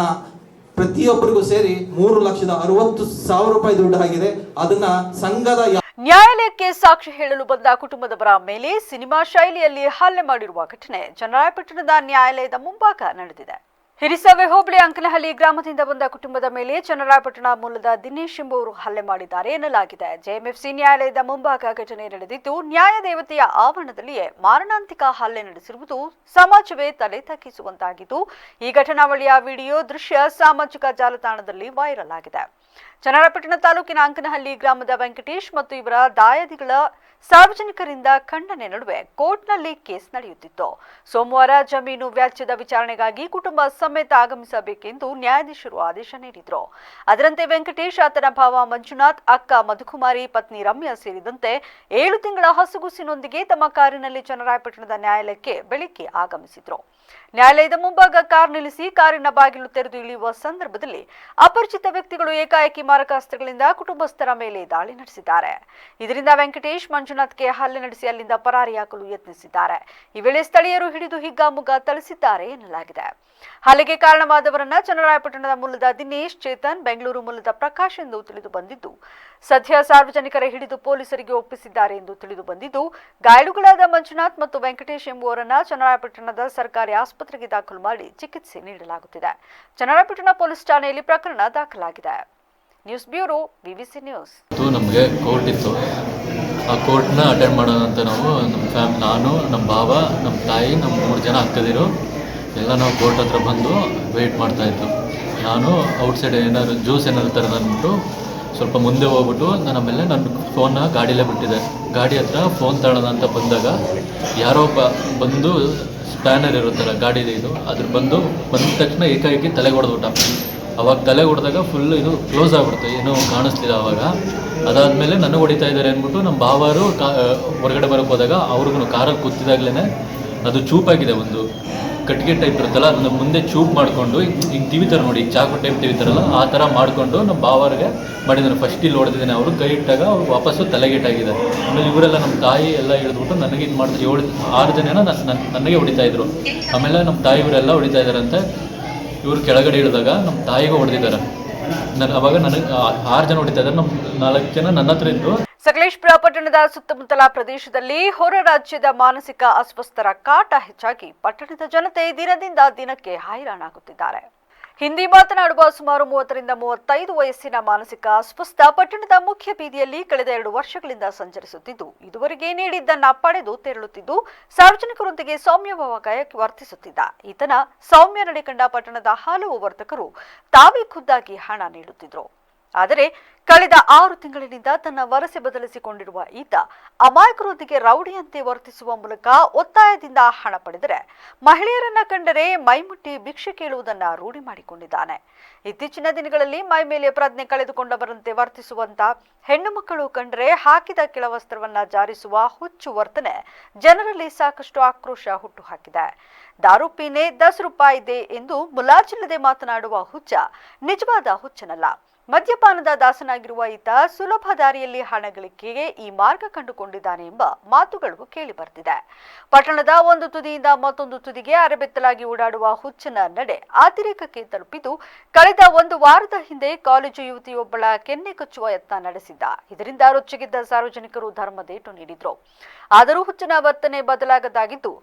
ಪ್ರತಿಯೊಬ್ಬರಿಗೂ ಸೇರಿ 3,60,000 ರೂಪಾಯಿ ದುಡ್ಡು ಆಗಿದೆ. ಅದನ್ನ ಸಂಘದ ನ್ಯಾಯಾಲಯಕ್ಕೆ ಸಾಕ್ಷಿ ಹೇಳಲು ಬಂದ ಕುಟುಂಬದವರ ಮೇಲೆ ಸಿನಿಮಾ ಶೈಲಿಯಲ್ಲಿ ಹಲ್ಲೆ ಮಾಡಿರುವ ಘಟನೆ ಚನ್ನರಾಯಪಟ್ಟಣದ ನ್ಯಾಯಾಲಯದ ಮುಂಭಾಗ ನಡೆದಿದೆ. ಹಿರಿಸವೆ ಹೋಬಳಿ ಅಂಕನಹಳ್ಳಿ ಗ್ರಾಮದಿಂದ ಬಂದ ಕುಟುಂಬದ ಮೇಲೆ ಚನ್ನರಾಯಪಟ್ಟಣ ಮೂಲದ ದಿನೇಶ್ ಎಂಬುವರು ಹಲ್ಲೆ ಮಾಡಿದ್ದಾರೆ ಎನ್ನಲಾಗಿದೆ. ಜೆಎಂಎಫ್ಸಿ ನ್ಯಾಯಾಲಯದ ಮುಂಭಾಗ ಘಟನೆ ನಡೆದಿದ್ದು, ನ್ಯಾಯದೇವತೆಯ ಆವರಣದಲ್ಲಿಯೇ ಮಾರಣಾಂತಿಕ ಹಲ್ಲೆ ನಡೆಸಿರುವುದು ಸಮಾಜವೇ ತಲೆ ತಗ್ಗಿಸುವಂತಾಗಿದ್ದು, ಈ ಘಟನಾವಳಿಯ ವಿಡಿಯೋ ದೃಶ್ಯ ಸಾಮಾಜಿಕ ಜಾಲತಾಣದಲ್ಲಿ ವೈರಲ್ ಆಗಿದೆ. ಚನ್ನರಾಯಪಟ್ಟಣ ತಾಲೂಕಿನ ಅಂಕನಹಳ್ಳಿ ಗ್ರಾಮದ ವೆಂಕಟೇಶ್ ಮತ್ತು ಇವರ ದಾಯಾದಿಗಳ ಸಾರ್ವಜನಿಕರಿಂದ ಖಂಡನೆ ನಡುವೆ ಕೋರ್ಟ್ನಲ್ಲಿ ಕೇಸ್ ನಡೆಯುತ್ತಿತ್ತು. ಸೋಮವಾರ ಜಮೀನು ವ್ಯಾಜ್ಯದ ವಿಚಾರಣೆಗಾಗಿ ಕುಟುಂಬ ಸಮೇತ ಆಗಮಿಸಬೇಕೆಂದು ನ್ಯಾಯಾಧೀಶರು ಆದೇಶ ನೀಡಿದ್ರು. ಅದರಂತೆ ವೆಂಕಟೇಶ್, ಆತನ ಭಾವ ಮಂಜುನಾಥ್, ಅಕ್ಕ ಮಧುಕುಮಾರಿ, ಪತ್ನಿ ರಮ್ಯಾ ಸೇರಿದಂತೆ 7 ತಿಂಗಳ ಹಸುಗುಸಿನೊಂದಿಗೆ ತಮ್ಮ ಕಾರಿನಲ್ಲಿ ಚನ್ನರಾಯಪಟ್ಟಣದ ನ್ಯಾಯಾಲಯಕ್ಕೆ ಬೆಳಿಗ್ಗೆ ಆಗಮಿಸಿದ್ರು. ನ್ಯಾಯಾಲಯದ ಮುಂಭಾಗ ಕಾರ್ ನಿಲ್ಲಿಸಿ ಕಾರಿನ ಬಾಗಿಲು ತೆರೆದು ಇಳಿಯುವ ಸಂದರ್ಭದಲ್ಲಿ ಅಪರಿಚಿತ ವ್ಯಕ್ತಿಗಳು ಏಕಾಏಕಿ ಮಾರಕಾಸ್ತ್ರಗಳಿಂದ ಕುಟುಂಬಸ್ಥರ ಮೇಲೆ ದಾಳಿ ನಡೆಸಿದ್ದಾರೆ. ಇದರಿಂದ ವೆಂಕಟೇಶ್, ಮಂಜುನಾಥ್ಗೆ ಹಲ್ಲೆ ನಡೆಸಿ ಅಲ್ಲಿಂದ ಪರಾರಿಯಾಗಲು ಯತ್ನಿಸಿದ್ದಾರೆ. ಈ ವೇಳೆ ಸ್ಥಳೀಯರು ಹಿಡಿದು ಹಿಗ್ಗಾಮುಗ್ಗಾ ಥಳಿಸಿದ್ದಾರೆ ಎನ್ನಲಾಗಿದೆ. ಹಲ್ಲೆಗೆ ಕಾರಣವಾದವರನ್ನ ಚನ್ನರಾಯಪಟ್ಟಣದ ಮೂಲದ ದಿನೇಶ್, ಚೇತನ್, ಬೆಂಗಳೂರು ಮೂಲದ ಪ್ರಕಾಶ್ ಎಂದು ತಿಳಿದು ಬಂದಿದ್ದು, ಸದ್ಯ ಸಾರ್ವಜನಿಕರೇ ಹಿಡಿದು ಪೊಲೀಸರಿಗೆ ಒಪ್ಪಿಸಿದ್ದಾರೆ ಎಂದು ತಿಳಿದು ಬಂದಿದ್ದು, ಗಾಯಾಳುಗಳಾದ ಮಂಜುನಾಥ್ ಮತ್ತು ವೆಂಕಟೇಶ್ ಎಂಬುವರನ್ನ ಚನ್ನರಾಯಪಟ್ಟಣದ ಸರ್ಕಾರಿ ಆಸ್ಪತ್ರೆಗೆ ದಾಖಲು ಮಾಡಿ ಚಿಕಿತ್ಸೆ ನೀಡಲಾಗುತ್ತಿದೆ. ಚನ್ನರಾಯಪಟ್ಟಣ ಪೊಲೀಸ್ ಠಾಣೆಯಲ್ಲಿ ಪ್ರಕರಣ ದಾಖಲಾಗಿದೆ. News bureau, BBC news. ನಮಗೆ ಕೋರ್ಟ್ ಇತ್ತು. ಆ ಕೋರ್ಟ್ನ ಅಟೆಂಡ್ ಮಾಡೋದಂತ ನಾವು ನಾನು, ನಮ್ಮ ಭಾವ, ನಮ್ಮ ತಾಯಿ, ನಮ್ಮ 3 ಜನ ಅಕ್ಕದಿರು ಎಲ್ಲ ನಾವು ಕೋರ್ಟ್ ಹತ್ರ ಬಂದು ವೆಯ್ಟ್ ಮಾಡ್ತಾಯಿತ್ತು. ನಾನು ಔಟ್ಸೈಡ್ ಏನಾದ್ರು ಜ್ಯೂಸ್ ಏನಾದ್ರು ತರದಂದ್ಬಿಟ್ಟು ಸ್ವಲ್ಪ ಮುಂದೆ ಹೋಗ್ಬಿಟ್ಟು ನಾನು ಆಮೇಲೆ ನನ್ನ ಫೋನ್ನ ಗಾಡಿಯಲ್ಲೇ ಬಿಟ್ಟಿದ್ದೆ. ಗಾಡಿ ಹತ್ರ ಫೋನ್ ತಗೊಳ್ಳೋಣ ಅಂತ ಬಂದಾಗ ಯಾರೋ ಬಂದು ಸ್ಪ್ಯಾನರ್ ಇರುತ್ತಲ್ಲ ಗಾಡಿದು ಇದು, ಅದ್ರ ಬಂದ ತಕ್ಷಣ ಏಕಾಏಕಿ ತಲೆಗೆ ಹೊಡೆದ್ಬಿಟ್ಟ. ಅವಾಗ ತಲೆಗೆ ಹೊಡೆದಾಗ ಫುಲ್ ಇದು ಕ್ಲೋಸ್ ಆಗಿಬಿಡ್ತು, ಏನೂ ಕಾಣಿಸ್ತಿಲ್ಲ. ಅವಾಗ ಅದಾದಮೇಲೆ ನನಗೆ ಹೊಡಿತಾ ಇದ್ದಾರೆ ಅಂದ್ಬಿಟ್ಟು ನಮ್ಮ ಭಾವರು ಹೊರಗಡೆ ಬರೋಕ್ಕೆ ಹೋದಾಗ ಅವ್ರಿಗೂ ಕಾರಲ್ಲಿ ಕೂತಿದಾಗಲೇ ಅದು ಚೂಪಾಗಿದೆ, ಒಂದು ಕಟ್ಟಿಗೆ ಟೈಪ್ ಇರುತ್ತಲ್ಲ ಅದನ್ನ ಮುಂದೆ ಚೂಪ್ ಮಾಡಿಕೊಂಡು ಹಿಂಗೆ ತಿವಿತಾರೆ ನೋಡಿ, ಈಗ ಚಾಕು ಟೈಪ್ ತಿವಿತಾರಲ್ಲ ಆ ಥರ ಮಾಡಿಕೊಂಡು ನಮ್ಮ ಭಾವರಿಗೆ ಮಾಡಿದ್ದಾನೆ. ಫಸ್ಟ್ ಇಲ್ಲಿ ಹೊಡೆದಿದ್ದಾನೆ, ಅವರು ಕೈ ಇಟ್ಟಾಗ ಅವ್ರು ವಾಪಸ್ಸು ತಲೆಗೇಟಾಗಿದೆ. ಆಮೇಲೆ ಇವರೆಲ್ಲ ನಮ್ಮ ತಾಯಿ ಎಲ್ಲ ಹಿಡಿದ್ಬಿಟ್ಟು ನನಗೆ ಇದು ಮಾಡ್ತಾರೆ. 6 ಜನ ನನಗೆ ಹೊಡಿತಾಯಿದ್ರು. ಆಮೇಲೆ ನಮ್ಮ ತಾಯಿಯವರೆಲ್ಲ ಹೊಡಿತಾ ಇದ್ದಾರಂತೆ. ಇವರು ಕೆಳಗಡೆ ಇಳಿದಾಗ ನಮ್ಮ ತಾಯಿಗೂ ಹೊಡೆದಿದ್ದಾರೆ. ಅವಾಗ ನನಗೆ 6 ಜನ ಹೊಡಿತಾ ಇದ್ದಾರೆ. ನಮ್ಮ 4 ಜನ ನನ್ನ ಹತ್ರ ಇದ್ರು. ಸಕಲೇಶಪುರ ಪಟ್ಟಣದ ಸುತ್ತಮುತ್ತಲ ಪ್ರದೇಶದಲ್ಲಿ ಹೊರ ರಾಜ್ಯದ ಮಾನಸಿಕ ಅಸ್ವಸ್ಥರ ಕಾಟ ಹೆಚ್ಚಾಗಿ ಪಟ್ಟಣದ ಜನತೆ ದಿನದಿಂದ ದಿನಕ್ಕೆ ಹೈರಾಣಾಗುತ್ತಿದ್ದಾರೆ. ಹಿಂದಿ ಮಾತನಾಡುವ ಸುಮಾರು 30 ರಿಂದ 35 ವಯಸ್ಸಿನ ಮಾನಸಿಕ ಅಸ್ವಸ್ಥ ಪಟ್ಟಣದ ಮುಖ್ಯ ಬೀದಿಯಲ್ಲಿ ಕಳೆದ 2 ವರ್ಷಗಳಿಂದ ಸಂಚರಿಸುತ್ತಿದ್ದು, ಇದುವರೆಗೆ ನೀಡಿದ್ದನ್ನ ಪಡೆದು ತೆರಳುತ್ತಿದ್ದು, ಸಾರ್ವಜನಿಕರೊಂದಿಗೆ ಸೌಮ್ಯವಾಗಿ ವರ್ತಿಸುತ್ತಿದ್ದ ಈತನ ಸೌಮ್ಯ ನಡೆ ಕಂಡ ಪಟ್ಟಣದ ಹಲವು ವರ್ತಕರು ತಾವೇ ಖುದ್ದಾಗಿ ಹಣ ನೀಡುತ್ತಿದ್ರು. ಆದರೆ ಕಳೆದ 6 ತಿಂಗಳಿನಿಂದ ತನ್ನ ವರಸೆ ಬದಲಿಸಿಕೊಂಡಿರುವ ಈತ ಅಮಾಯಕರೊಂದಿಗೆ ರೌಡಿಯಂತೆ ವರ್ತಿಸುವ ಮೂಲಕ ಒತ್ತಾಯದಿಂದ ಹಣ ಪಡೆದರೆ ಮಹಿಳೆಯರನ್ನ ಕಂಡರೆ ಮೈಮುಟ್ಟಿ ಭಿಕ್ಷೆ ಕೇಳುವುದನ್ನ ರೂಢಿ ಮಾಡಿಕೊಂಡಿದ್ದಾನೆ. ಇತ್ತೀಚಿನ ದಿನಗಳಲ್ಲಿ ಮೈ ಮೇಲೆ ಪ್ರಜ್ಞೆ ಕಳೆದುಕೊಂಡವರಂತೆ ವರ್ತಿಸುವಂತ ಹೆಣ್ಣು ಮಕ್ಕಳು ಕಂಡರೆ ಹಾಕಿದ ಕೆಳವಸ್ತ್ರವನ್ನ ಜಾರಿಸುವ ಹುಚ್ಚು ವರ್ತನೆ ಜನರಲ್ಲಿ ಸಾಕಷ್ಟು ಆಕ್ರೋಶ ಹುಟ್ಟುಹಾಕಿದೆ. ದಾರು ಪೀನೆ 10 ರೂಪಾಯಿ ಇದೆ ಎಂದು ಮುಲಾಜಿಲ್ಲದೆ ಮಾತನಾಡುವ ಹುಚ್ಚ ನಿಜವಾದ ಹುಚ್ಚನಲ್ಲ. ಮದ್ಯಪಾನದ ದಾಸನಾಗಿರುವ ಈತ ಸುಲಭ ದಾರಿಯಲ್ಲಿ ಹಣ ಗಳಿಕೆಗೆ ಈ ಮಾರ್ಗ ಕಂಡುಕೊಂಡಿದ್ದಾನೆ ಎಂಬ ಮಾತುಗಳು ಕೇಳಿ ಬರ್ತಿದೆ. ಪಟ್ಟಣದ ಒಂದು ತುದಿಯಿಂದ ಮತ್ತೊಂದು ತುದಿಗೆ ಅರೆಬೆತ್ತಲಾಗಿ ಓಡಾಡುವ ಹುಚ್ಚನ ನಡೆ ಅತಿರೇಕಕ್ಕೆ ತಲುಪಿದ್ದು, ಕಳೆದ 1 ವಾರದ ಹಿಂದೆ ಕಾಲೇಜು ಯುವತಿಯೊಬ್ಬಳ ಕೆನ್ನೆ ಕಚ್ಚುವ ಯತ್ನ ನಡೆಸಿದ್ದ. ಇದರಿಂದ ರೊಚ್ಚಿಗಿದ್ದ ಸಾರ್ವಜನಿಕರು ಧರ್ಮದೇಟು ನೀಡಿದ್ರು. ಆದರೂ ಹುಚ್ಚನ ವರ್ತನೆ ಬದಲಾಗದಾಗಿದ್ದು,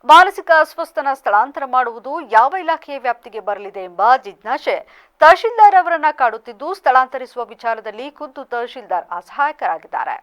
ಮಾನಸಿಕ ಅಸ್ವಸ್ಥನ ಸ್ಥಳಾಂತರ ಮಾಡುವುದು ಯಾವ ಇಲಾಖೆಯ ವ್ಯಾಪ್ತಿಗೆ ಬರಲಿದೆ ಎಂಬ ಜಿಜ್ಞಾಸೆ ತಹಶೀಲ್ದಾರ್ ಅವರನ್ನ ಕಾಡುತ್ತಿದ್ದು, ಸ್ಥಳಾಂತರಿಸುವ ವಿಚಾರದಲ್ಲಿ ಖುದ್ದು ತಹಶೀಲ್ದಾರ್ ಅಸಹಾಯಕರಾಗಿದ್ದಾರೆ.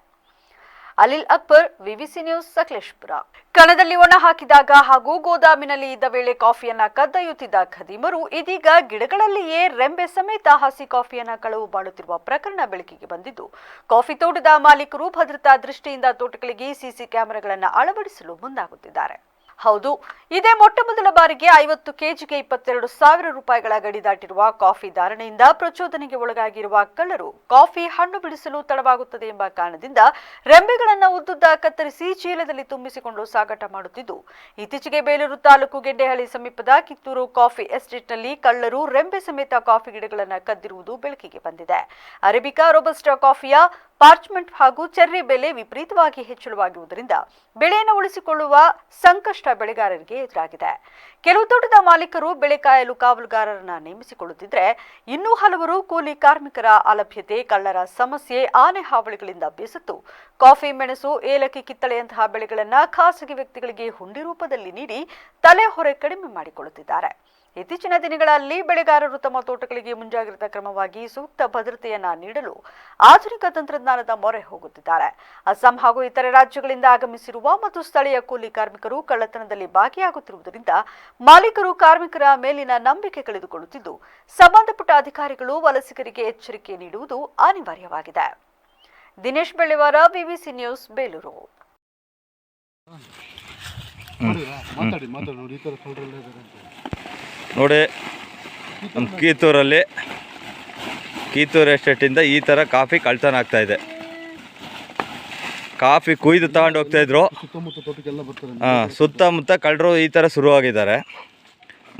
Alil Akbar, VVC news, Sakleshpur. ಕಣದಲ್ಲಿ ಒಣ ಹಾಕಿದಾಗ ಹಾಗೂ ಗೋದಾಮಿನಲ್ಲಿ ಇದ್ದ ವೇಳೆ ಕಾಫಿಯನ್ನ ಕದ್ದೊಯ್ಯುತ್ತಿದ್ದ ಖದೀಮರು ಇದೀಗ ಗಿಡಗಳಲ್ಲಿಯೇ ರೆಂಬೆ ಸಮೇತ ಹಸಿ ಕಾಫಿಯನ್ನ ಕಳವು ಮಾಡುತ್ತಿರುವ ಪ್ರಕರಣ ಬೆಳಕಿಗೆ ಬಂದಿದ್ದು, ಕಾಫಿ ತೋಟದ ಮಾಲೀಕರು ಭದ್ರತಾ ದೃಷ್ಟಿಯಿಂದ ತೋಟಗಳಿಗೆ ಸಿಸಿ ಕ್ಯಾಮೆರಾಗಳನ್ನು ಅಳವಡಿಸಲು ಮುಂದಾಗುತ್ತಿದ್ದಾರೆ. ಹೌದು, ಇದೇ ಮೊಟ್ಟಮೊದಲ ಬಾರಿಗೆ 50 ಕೆಜಿಗೆ 22,000 ರೂಪಾಯಿಗಳ ಗಡಿ ದಾಟಿರುವ ಕಾಫಿ ಧಾರಣೆಯಿಂದ ಪ್ರಚೋದನೆಗೆ ಒಳಗಾಗಿರುವ ಕಳ್ಳರು ಕಾಫಿ ಹಣ್ಣು ಬಿಡಿಸಲು ತಡವಾಗುತ್ತದೆ ಎಂಬ ಕಾರಣದಿಂದ ರೆಂಬೆಗಳನ್ನು ಉದ್ದುದ್ದ ಕತ್ತರಿಸಿ ಚೀಲದಲ್ಲಿ ತುಂಬಿಸಿಕೊಂಡು ಸಾಗಾಟ ಮಾಡುತ್ತಿದ್ದು, ಇತ್ತೀಚೆಗೆ ಬೇಲೂರು ತಾಲೂಕು ಗೆಡ್ಡೆಹಳ್ಳಿ ಸಮೀಪದ ಕಿತ್ತೂರು ಕಾಫಿ ಎಸ್ಟೇಟ್ನಲ್ಲಿ ಕಳ್ಳರು ರೆಂಬೆ ಸಮೇತ ಕಾಫಿ ಗಿಡಗಳನ್ನು ಕದ್ದಿರುವುದು ಬೆಳಕಿಗೆ ಬಂದಿದೆ. ಅರೇಬಿಕಾ, ರೋಬಸ್ಟಾ ಕಾಫಿಯ ಪಾರ್ಚ್ಮೆಂಟ್ ಹಾಗೂ ಚೆರ್ರಿ ಬೆಲೆ ವಿಪರೀತವಾಗಿ ಹೆಚ್ಚಳವಾಗಿರುವುದರಿಂದ ಬೆಳೆಯನ್ನು ಉಳಿಸಿಕೊಳ್ಳುವ ಸಂಕಷ್ಟ ಬೆಳೆಗಾರರಿಗೆ ಎದುರಾಗಿದೆ. ಕೆಲವು ತೋಟದ ಮಾಲೀಕರು ಬೆಳೆ ಕಾಯಲು ಕಾವಲುಗಾರರನ್ನ ನೇಮಿಸಿಕೊಳ್ಳುತ್ತಿದ್ರೆ, ಇನ್ನೂ ಹಲವರು ಕೂಲಿ ಕಾರ್ಮಿಕರ ಅಲಭ್ಯತೆ, ಕಳ್ಳರ ಸಮಸ್ಯೆ, ಆನೆ ಹಾವಳಿಗಳಿಂದ ಬೇಸತ್ತು ಕಾಫಿ, ಮೆಣಸು, ಏಲಕ್ಕಿ, ಕಿತ್ತಳೆಯಂತಹ ಬೆಳೆಗಳನ್ನು ಖಾಸಗಿ ವ್ಯಕ್ತಿಗಳಿಗೆ ಹುಂಡಿ ರೂಪದಲ್ಲಿ ನೀಡಿ ತಲೆ ಹೊರೆ ಕಡಿಮೆ ಮಾಡಿಕೊಳ್ಳುತ್ತಿದ್ದಾರೆ. ಇತ್ತೀಚಿನ ದಿನಗಳಲ್ಲಿ ಬೆಳೆಗಾರರು ತಮ್ಮ ತೋಟಗಳಿಗೆ ಮುಂಜಾಗ್ರತಾ ಕ್ರಮವಾಗಿ ಸೂಕ್ತ ಭದ್ರತೆಯನ್ನ ನೀಡಲು ಆಧುನಿಕ ತಂತ್ರಜ್ಞಾನದ ಮೊರೆ ಹೋಗುತ್ತಿದ್ದಾರೆ. ಅಸ್ಸಾಂ ಹಾಗೂ ಇತರೆ ರಾಜ್ಯಗಳಿಂದ ಆಗಮಿಸಿರುವ ಮತ್ತು ಸ್ಥಳೀಯ ಕೂಲಿ ಕಾರ್ಮಿಕರು ಕಳ್ಳತನದಲ್ಲಿ ಭಾಗಿಯಾಗುತ್ತಿರುವುದರಿಂದ ಮಾಲೀಕರು ಕಾರ್ಮಿಕರ ಮೇಲಿನ ನಂಬಿಕೆ ಕಳೆದುಕೊಳ್ಳುತ್ತಿದ್ದು, ಸಂಬಂಧಪಟ್ಟ ಅಧಿಕಾರಿಗಳು ವಲಸಿಗರಿಗೆ ಎಚ್ಚರಿಕೆ ನೀಡುವುದು ಅನಿವಾರ್ಯವಾಗಿದೆ. Dinesh Belliwara, VVC news, Belur. ನೋಡಿ, ನಮ್ಮ ಕಿತ್ತೂರು ಎಸ್ಟೇಟಿಂದ ಈ ಥರ ಕಾಫಿ ಕಳ್ತನ ಆಗ್ತಾಯಿದೆ. ಕಾಫಿ ಕುಯ್ದು ತಗೊಂಡು ಹೋಗ್ತಾಯಿದ್ರು. ಸುತ್ತಮುತ್ತ ಕಳ್ಳರು ಈ ಥರ ಶುರುವಾಗಿದ್ದಾರೆ.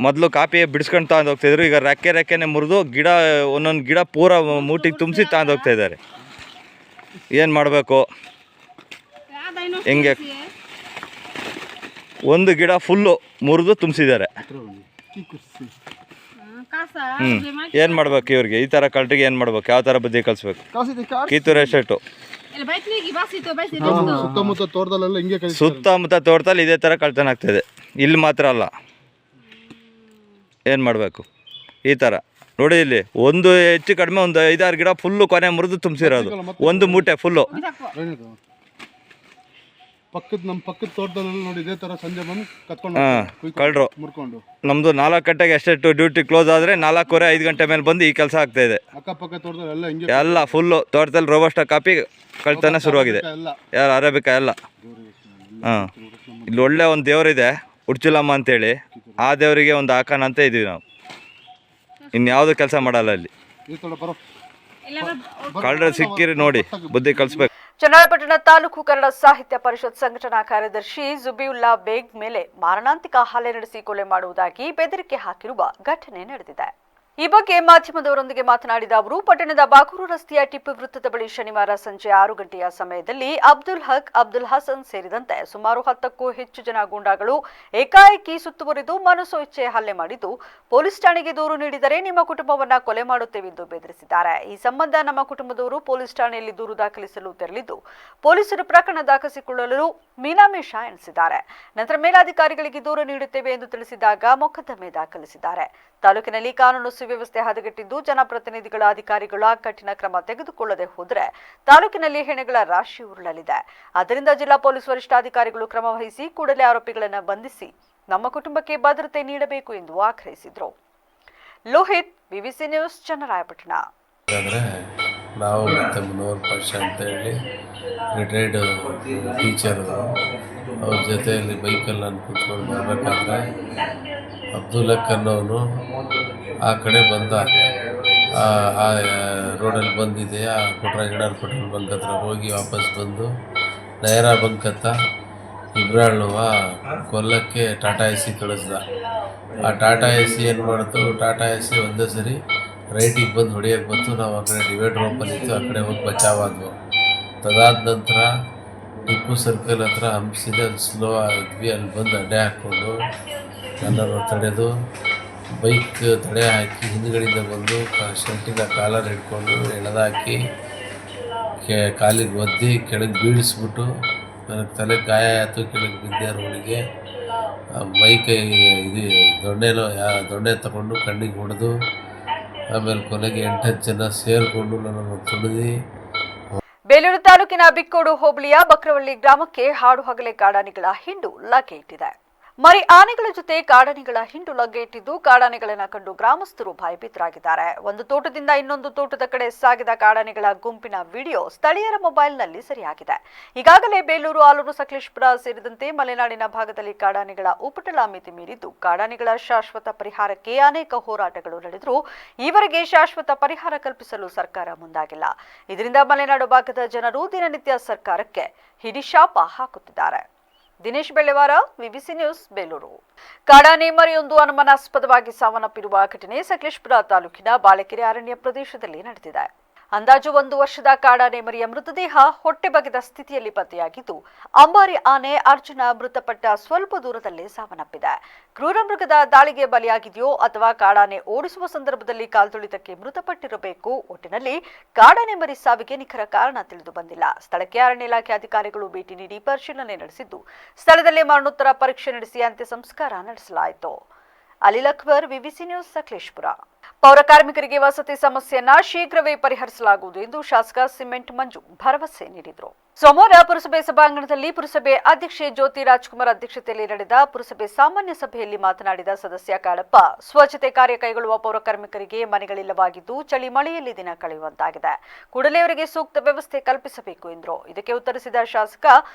ಮೊದಲು ಕಾಫಿ ಬಿಡಿಸ್ಕೊಂಡು ತಗೊಂಡು ಹೋಗ್ತಾಯಿದ್ರು. ಈಗ ರೆಕ್ಕೆನೆ ಮುರಿದು ಒಂದೊಂದು ಗಿಡ ಪೂರ ಮೂಟಿಗೆ ತುಂಬಿಸಿ ತಗೊಂಡು ಹೋಗ್ತಾಯಿದ್ದಾರೆ. ಏನು ಮಾಡಬೇಕು? ಹಿಂಗೆ ಒಂದು ಗಿಡ ಫುಲ್ಲು ಮುರಿದು ತುಂಬಿಸಿದ್ದಾರೆ. ಏನು ಮಾಡ್ಬೇಕು ಇವ್ರಿಗೆ? ಈ ಥರ ಕಳ್ಳರಿಗೆ ಏನು ಮಾಡ್ಬೇಕು? ಯಾವ ಥರ ಬುದ್ಧಿ ಕಲಿಸ್ಬೇಕು? ಕಿತ್ತೂರು ಎಸ್ಟೇಟು ಸುತ್ತಮುತ್ತ ತೋಟದಲ್ಲಿ ಇದೇ ಥರ ಕಳ್ತನ ಆಗ್ತಾಯಿದೆ. ಇಲ್ಲಿ ಮಾತ್ರ ಅಲ್ಲ, ಏನು ಮಾಡಬೇಕು? ಈ ಥರ ನೋಡಿ, ಇಲ್ಲಿ ಒಂದು ಹೆಚ್ಚು ಕಡಿಮೆ ಒಂದು 5-6 ಗಿಡ ಫುಲ್ಲು ಕೊನೆ ಮುರಿದು ತುಂಬಿಸಿರೋದು, ಒಂದು ಮೂಟೆ ಫುಲ್ಲು. ನಮ್ಮ ಪಕ್ಕದ ತೋಟದಲ್ಲಿ ನೋಡಿ ಇದೇ ಥರ ಸಂಜೆ ಬಂದು ಕಳ್ಳರು ನಮ್ಮದು 4 ಗಂಟೆಗೆ ಎಸ್ಟೇಟು ಡ್ಯೂಟಿ ಕ್ಲೋಸ್ ಆದರೆ 4:15 5 ಗಂಟೆ ಮೇಲೆ ಬಂದು ಈ ಕೆಲಸ ಆಗ್ತಾಯಿದೆ. ಅಕ್ಕಪಕ್ಕ ತೋಟದಲ್ಲಿ ಎಲ್ಲ ಫುಲ್ಲು ತೋಟದಲ್ಲಿ ರೋಬಸ್ಟಾ ಕಾಫಿ ಕಳ್ತನ ಶುರುವಾಗಿದೆ. ಯಾರು ಅರೇಬಿಕಾ ಎಲ್ಲ. ಇಲ್ಲಿ ಒಳ್ಳೆ ಒಂದು ದೇವರಿದೆ, ಉಡ್ಚಿಲಮ್ಮ ಅಂತೇಳಿ. ಆ ದೇವರಿಗೆ ಒಂದು ಹಾಕೋಣ ಅಂತ ಇದ್ದೀವಿ ನಾವು. ಇನ್ಯಾವುದು ಕೆಲಸ ಮಾಡಲ್ಲ ಇಲ್ಲಿ. ಕಳ್ಳರು ಸಿಕ್ಕಿರಿ ನೋಡಿ, ಬುದ್ಧಿ ಕಲಿಸ್ಬೇಕು. ಚನ್ನರಾಯಪಟ್ಟಣ ತಾಲೂಕು ಕನ್ನಡ ಸಾಹಿತ್ಯ ಪರಿಷತ್ ಸಂಘಟನಾ ಕಾರ್ಯದರ್ಶಿ ಜುಬಿಯುಲ್ಲಾ ಬೇಗ್ ಮೇಲೆ ಮಾರಣಾಂತಿಕ ಹಲ್ಲೆ ನಡೆಸಿ ಕೊಲೆ ಮಾಡುವುದಾಗಿ ಬೆದರಿಕೆ ಹಾಕಿರುವ ಘಟನೆ ನಡೆದಿದೆ. ಈ ಬಗ್ಗೆ ಮಾಧ್ಯಮದವರೊಂದಿಗೆ ಮಾತನಾಡಿದ ಅವರು, ಪಟ್ಟಣದ ಬಾಗೂರು ರಸ್ತೆಯ ಟಿಪ್ಪು ವೃತ್ತದ ಬಳಿ ಶನಿವಾರ ಸಂಜೆ 6 ಗಂಟೆಯ ಸಮಯದಲ್ಲಿ ಅಬ್ದುಲ್ ಹಕ್, ಅಬ್ದುಲ್ ಹಸನ್ ಸೇರಿದಂತೆ ಸುಮಾರು 10ಕ್ಕೂ ಹೆಚ್ಚು ಜನ ಗೂಂಡಾಗಳು ಏಕಾಏಕಿ ಸುತ್ತುವರಿದು ಮನಸೋ ಇಚ್ಛೆ ಹಲ್ಲೆ ಮಾಡಿದ್ದು, ಪೊಲೀಸ್ ಠಾಣೆಗೆ ದೂರು ನೀಡಿದರೆ ನಿಮ್ಮ ಕುಟುಂಬವನ್ನ ಕೊಲೆ ಮಾಡುತ್ತೇವೆ ಎಂದು ಬೆದರಿಸಿದ್ದಾರೆ. ಈ ಸಂಬಂಧ ನಮ್ಮ ಕುಟುಂಬದವರು ಪೊಲೀಸ್ ಠಾಣೆಯಲ್ಲಿ ದೂರು ದಾಖಲಿಸಲು ತೆರಳಿದ್ದು, ಪೊಲೀಸರು ಪ್ರಕರಣ ದಾಖಲಿಸಿಕೊಳ್ಳಲು ಮೀನಾಮೇಷ ಎಣಿಸಿದ್ದಾರೆ. ನಂತರ ಮೇಲಾಧಿಕಾರಿಗಳಿಗೆ ದೂರು ನೀಡುತ್ತೇವೆ ಎಂದು ತಿಳಿಸಿದಾಗ ಮೊಕದ್ದಮೆ ದಾಖಲಿಸಿದ್ದಾರೆ. ತಾಲೂಕಿನಲ್ಲಿ ಕಾನೂನು ಸುವ್ಯವಸ್ಥೆ ಹದಗೆಟ್ಟಿದ್ದು, ಜನಪ್ರತಿನಿಧಿಗಳ ಅಧಿಕಾರಿಗಳ ಕಠಿಣ ಕ್ರಮ ತೆಗೆದುಕೊಳ್ಳದೆ ಹೋದರೆ ತಾಲೂಕಿನಲ್ಲಿ ಹೆಣೆಗಳ ರಾಶಿ ಉರುಳಲಿದೆ. ಆದ್ದರಿಂದ ಜಿಲ್ಲಾ ಪೊಲೀಸ್ ವರಿಷ್ಠಾಧಿಕಾರಿಗಳು ಕ್ರಮ ವಹಿಸಿ ಕೂಡಲೇ ಆರೋಪಿಗಳನ್ನು ಬಂಧಿಸಿ ನಮ್ಮ ಕುಟುಂಬಕ್ಕೆ ಭದ್ರತೆ ನೀಡಬೇಕು ಎಂದು ಆಗ್ರಹಿಸಿದರು. Lohith, VVC news, Channarayapatna. ನಾವು ಮತ್ತು ಮುನವರ್ ಪಾಷಾ ಅಂತೇಳಿ ರಿಟೈರ್ಡ್ ಟೀಚರು, ಅವ್ರ ಜೊತೆಯಲ್ಲಿ ಬೈಕಲ್ಲಿ ನಾನು ಕೂತ್ಕೊಂಡು ಬರಬೇಕಾದ್ರೆ ಅಬ್ದುಲ್ ಹಕ್ ಅನ್ನೋನು ಆ ಕಡೆ ಬಂದ. ಆ ರೋಡಲ್ಲಿ ಬಂದಿದೆ, ಆ ಕೊಟ್ರಾಗಿಡಾರ್ ಪೆಟ್ರೋಲ್ ಬಂಕ್ ಹತ್ರ ಹೋಗಿ ವಾಪಸ್ ಬಂದು ನೈರಾ ಬಂಕ್ ಹತ್ತ ಇಬ್ರಾಳ್ನುವ ಕೊಲ್ಲಕ್ಕೆ ಟಾಟಾ ಎಸಿ ಕಳಿಸ್ದ. ಆ ಟಾಟಾ ಎಸಿ ಏನು ಮಾಡ್ತು, ಟಾಟಾ ಎಸಿ ಒಂದೇ ಸರಿ ರೈಟಿಗೆ ಬಂದು ಹೊಡೆಯೋಕ್ಕೆ ಬಂತು. ನಾವು ಆ ಕಡೆ ಡಿವೈಡ್ ರೋಪಲ್ಲಿತ್ತು, ಆ ಕಡೆ ಹೋಗಿ ಬಚಾವಾದ್ವು. ತದಾದ ನಂತರ ಟಿಪ್ಪು ಸರ್ಕಲ್ ಹತ್ರ ಹಂಸಿದೆ, ಅಲ್ಲಿ ಸ್ಲೋ ಆಗಿದ್ವಿ. ಅಲ್ಲಿ ಬಂದು ಅಡ್ಡೆ ಹಾಕ್ಕೊಂಡು ನನ್ನನ್ನು ತಡೆದು ಬೈಕ್ ತಡೆ ಹಾಕಿ ಹಿಂದುಗಡೆಯಿಂದ ಬಂದು ಶರ್ಟಿನ ಕಾಲರ್ ಹಿಡ್ಕೊಂಡು ಎಳೆದಾಕಿ ಕಾಲಿಗೆ ಒದ್ದಿ ಕೆಳಗೆ ಬೀಳಿಸ್ಬಿಟ್ಟು ನನಗೆ ತಲೆ ಗಾಯ ಆಯಿತು. ಕೆಳಗೆ ಬಿದ್ದೆ ರೋಡಿಗೆ. ಬೈಕ್ ಇದು ದೊಣ್ಣೆ ತಗೊಂಡು ಕಣ್ಣಿಗೆ ಹೊಡೆದು ಆಮೇಲೆ ಕೊನೆಗೆ 8-10 ಜನ ಸೇರಿಕೊಂಡು ನನ್ನನ್ನು ತುಳಿದು ಬೇಲೂರು ತಾಲೂಕಿನ ಬಿಕ್ಕೋಡು ಹೋಬಳಿಯ ಬಕ್ರವಳ್ಳಿ ಗ್ರಾಮಕ್ಕೆ ಹಾಡು ಹಗಲೇ ಕಾಡಾನೆಗಳ ಹಿಂಡು ಲಗ್ಗೆ ಇಟ್ಟಿದೆ. ಮರಿ ಆನೆಗಳ ಜೊತೆ ಕಾಡಾನೆಗಳ ಹಿಂಡು ಲಗ್ಗೆ ಇಟ್ಟಿದ್ದು ಕಾಡಾನೆಗಳನ್ನು ಕಂಡು ಗ್ರಾಮಸ್ಥರು ಭಯಭೀತರಾಗಿದ್ದಾರೆ. ಒಂದು ತೋಟದಿಂದ ಇನ್ನೊಂದು ತೋಟದ ಕಡೆ ಸಾಗಿದ ಕಾಡಾನೆಗಳ ಗುಂಪಿನ ವಿಡಿಯೋ ಸ್ಥಳೀಯರ ಮೊಬೈಲ್ನಲ್ಲಿ ಸೆರೆಯಾಗಿದೆ. ಈಗಾಗಲೇ ಬೇಲೂರು, ಆಲೂರು, ಸಕಲೇಶಪುರ ಸೇರಿದಂತೆ ಮಲೆನಾಡಿನ ಭಾಗದಲ್ಲಿ ಕಾಡಾನೆಗಳ ಉಪಟಳ ಮಿತಿ ಮೀರಿದ್ದು ಕಾಡಾನೆಗಳ ಶಾಶ್ವತ ಪರಿಹಾರಕ್ಕೆ ಅನೇಕ ಹೋರಾಟಗಳು ನಡೆದರೂ ಈವರೆಗೆ ಶಾಶ್ವತ ಪರಿಹಾರ ಕಲ್ಪಿಸಲು ಸರ್ಕಾರ ಮುಂದಾಗಿಲ್ಲ. ಇದರಿಂದ ಮಲೆನಾಡು ಭಾಗದ ಜನರು ದಿನನಿತ್ಯ ಸರ್ಕಾರಕ್ಕೆ ಹಿಡಿಶಾಪ ಹಾಕುತ್ತಿದ್ದಾರೆ. ದಿನೇಶ್ ಬೆಳ್ಳೆವಾರ, ವಿಬಿಸಿ ನ್ಯೂಸ್, ಬೇಲೂರು. ಕಾಡಾನೆ ಮರಿಯೊಂದು ಅನುಮಾನಾಸ್ಪದವಾಗಿ ಸಾವನ್ನಪ್ಪಿರುವ ಘಟನೆ ಸಕಲೇಶಪುರ ತಾಲೂಕಿನ ಬಾಳೆಕೆರೆ ಅರಣ್ಯ ಪ್ರದೇಶದಲ್ಲಿ ನಡೆದಿದೆ. ಅಂದಾಜು 1 ವರ್ಷದ ಕಾಡಾನೆ ಮರಿಯ ಮೃತದೇಹ ಹೊಟ್ಟೆ ಬಗೆದ ಸ್ಥಿತಿಯಲ್ಲಿ ಪತ್ತೆಯಾಗಿದ್ದು, ಅಂಬಾರಿ ಆನೆ ಅರ್ಜುನ ಮೃತಪಟ್ಟ ಸ್ವಲ್ಪ ದೂರದಲ್ಲೇ ಸಾವನ್ನಪ್ಪಿದೆ. ಕ್ರೂರ ಮೃಗದ ದಾಳಿಗೆ ಬಲಿಯಾಗಿದೆಯೋ ಅಥವಾ ಕಾಡಾನೆ ಓಡಿಸುವ ಸಂದರ್ಭದಲ್ಲಿ ಕಾಲ್ತುಳಿತಕ್ಕೆ ಮೃತಪಟ್ಟಿರಬೇಕು. ಒಟ್ಟಿನಲ್ಲಿ ಕಾಡಾನೆ ಮರಿ ಸಾವಿಗೆ ನಿಖರ ಕಾರಣ ತಿಳಿದು ಬಂದಿಲ್ಲ. ಸ್ಥಳಕ್ಕೆ ಅರಣ್ಯ ಇಲಾಖೆ ಅಧಿಕಾರಿಗಳು ಭೇಟಿ ನೀಡಿ ಪರಿಶೀಲನೆ ನಡೆಸಿದ್ದು, ಸ್ಥಳದಲ್ಲೇ ಮರಣೋತ್ತರ ಪರೀಕ್ಷೆ ನಡೆಸಿ ಅಂತ್ಯ ಸಂಸ್ಕಾರ ನಡೆಸಲಾಯಿತು. Alil Akbar, VBC news, Sakleshpur. ಪೌರ ಕಾರ್ಮಿಕರಿಗೆ ವಸತಿ ಸಮಸ್ಯೆಯನ್ನ ಶೀಘ್ರವೇ ಪರಿಹರಿಸಲಾಗುವುದು ಎಂದು ಶಾಸಕ ಸಿಮೆಂಟ್ ಮಂಜು ಭರವಸೆ ನೀಡಿದರು. ಸೋಮವಾರ ಪುರಸಭೆ ಸಭಾಂಗಣದಲ್ಲಿ ಪುರಸಭೆ ಅಧ್ಯಕ್ಷೆ ಜ್ಯೋತಿ ರಾಜ್ಕುಮಾರ್ ಅಧ್ಯಕ್ಷತೆಯಲ್ಲಿ ನಡೆದ ಪುರಸಭೆ ಸಾಮಾನ್ಯ ಸಭೆಯಲ್ಲಿ ಮಾತನಾಡಿದ ಸದಸ್ಯ ಕಾಳಪ್ಪ, ಸ್ವಚ್ಛತೆ ಕಾರ್ಯ ಕೈಗೊಳ್ಳುವ ಪೌರ ಕಾರ್ಮಿಕರಿಗೆ ಮನೆಗಳಿಲ್ಲವಾಗಿದ್ದು ಚಳಿ ಮಳೆಯಲ್ಲಿ ದಿನ ಕಳೆಯುವಂತಾಗಿದೆ. ಕೂಡಲೇ ಅವರಿಗೆ ಸೂಕ್ತ ವ್ಯವಸ್ಥೆ ಕಲ್ಪಿಸಬೇಕು ಎಂದರು. ಇದಕ್ಕೆ ಉತ್ತರಿಸಿದ ಶಾಸಕ,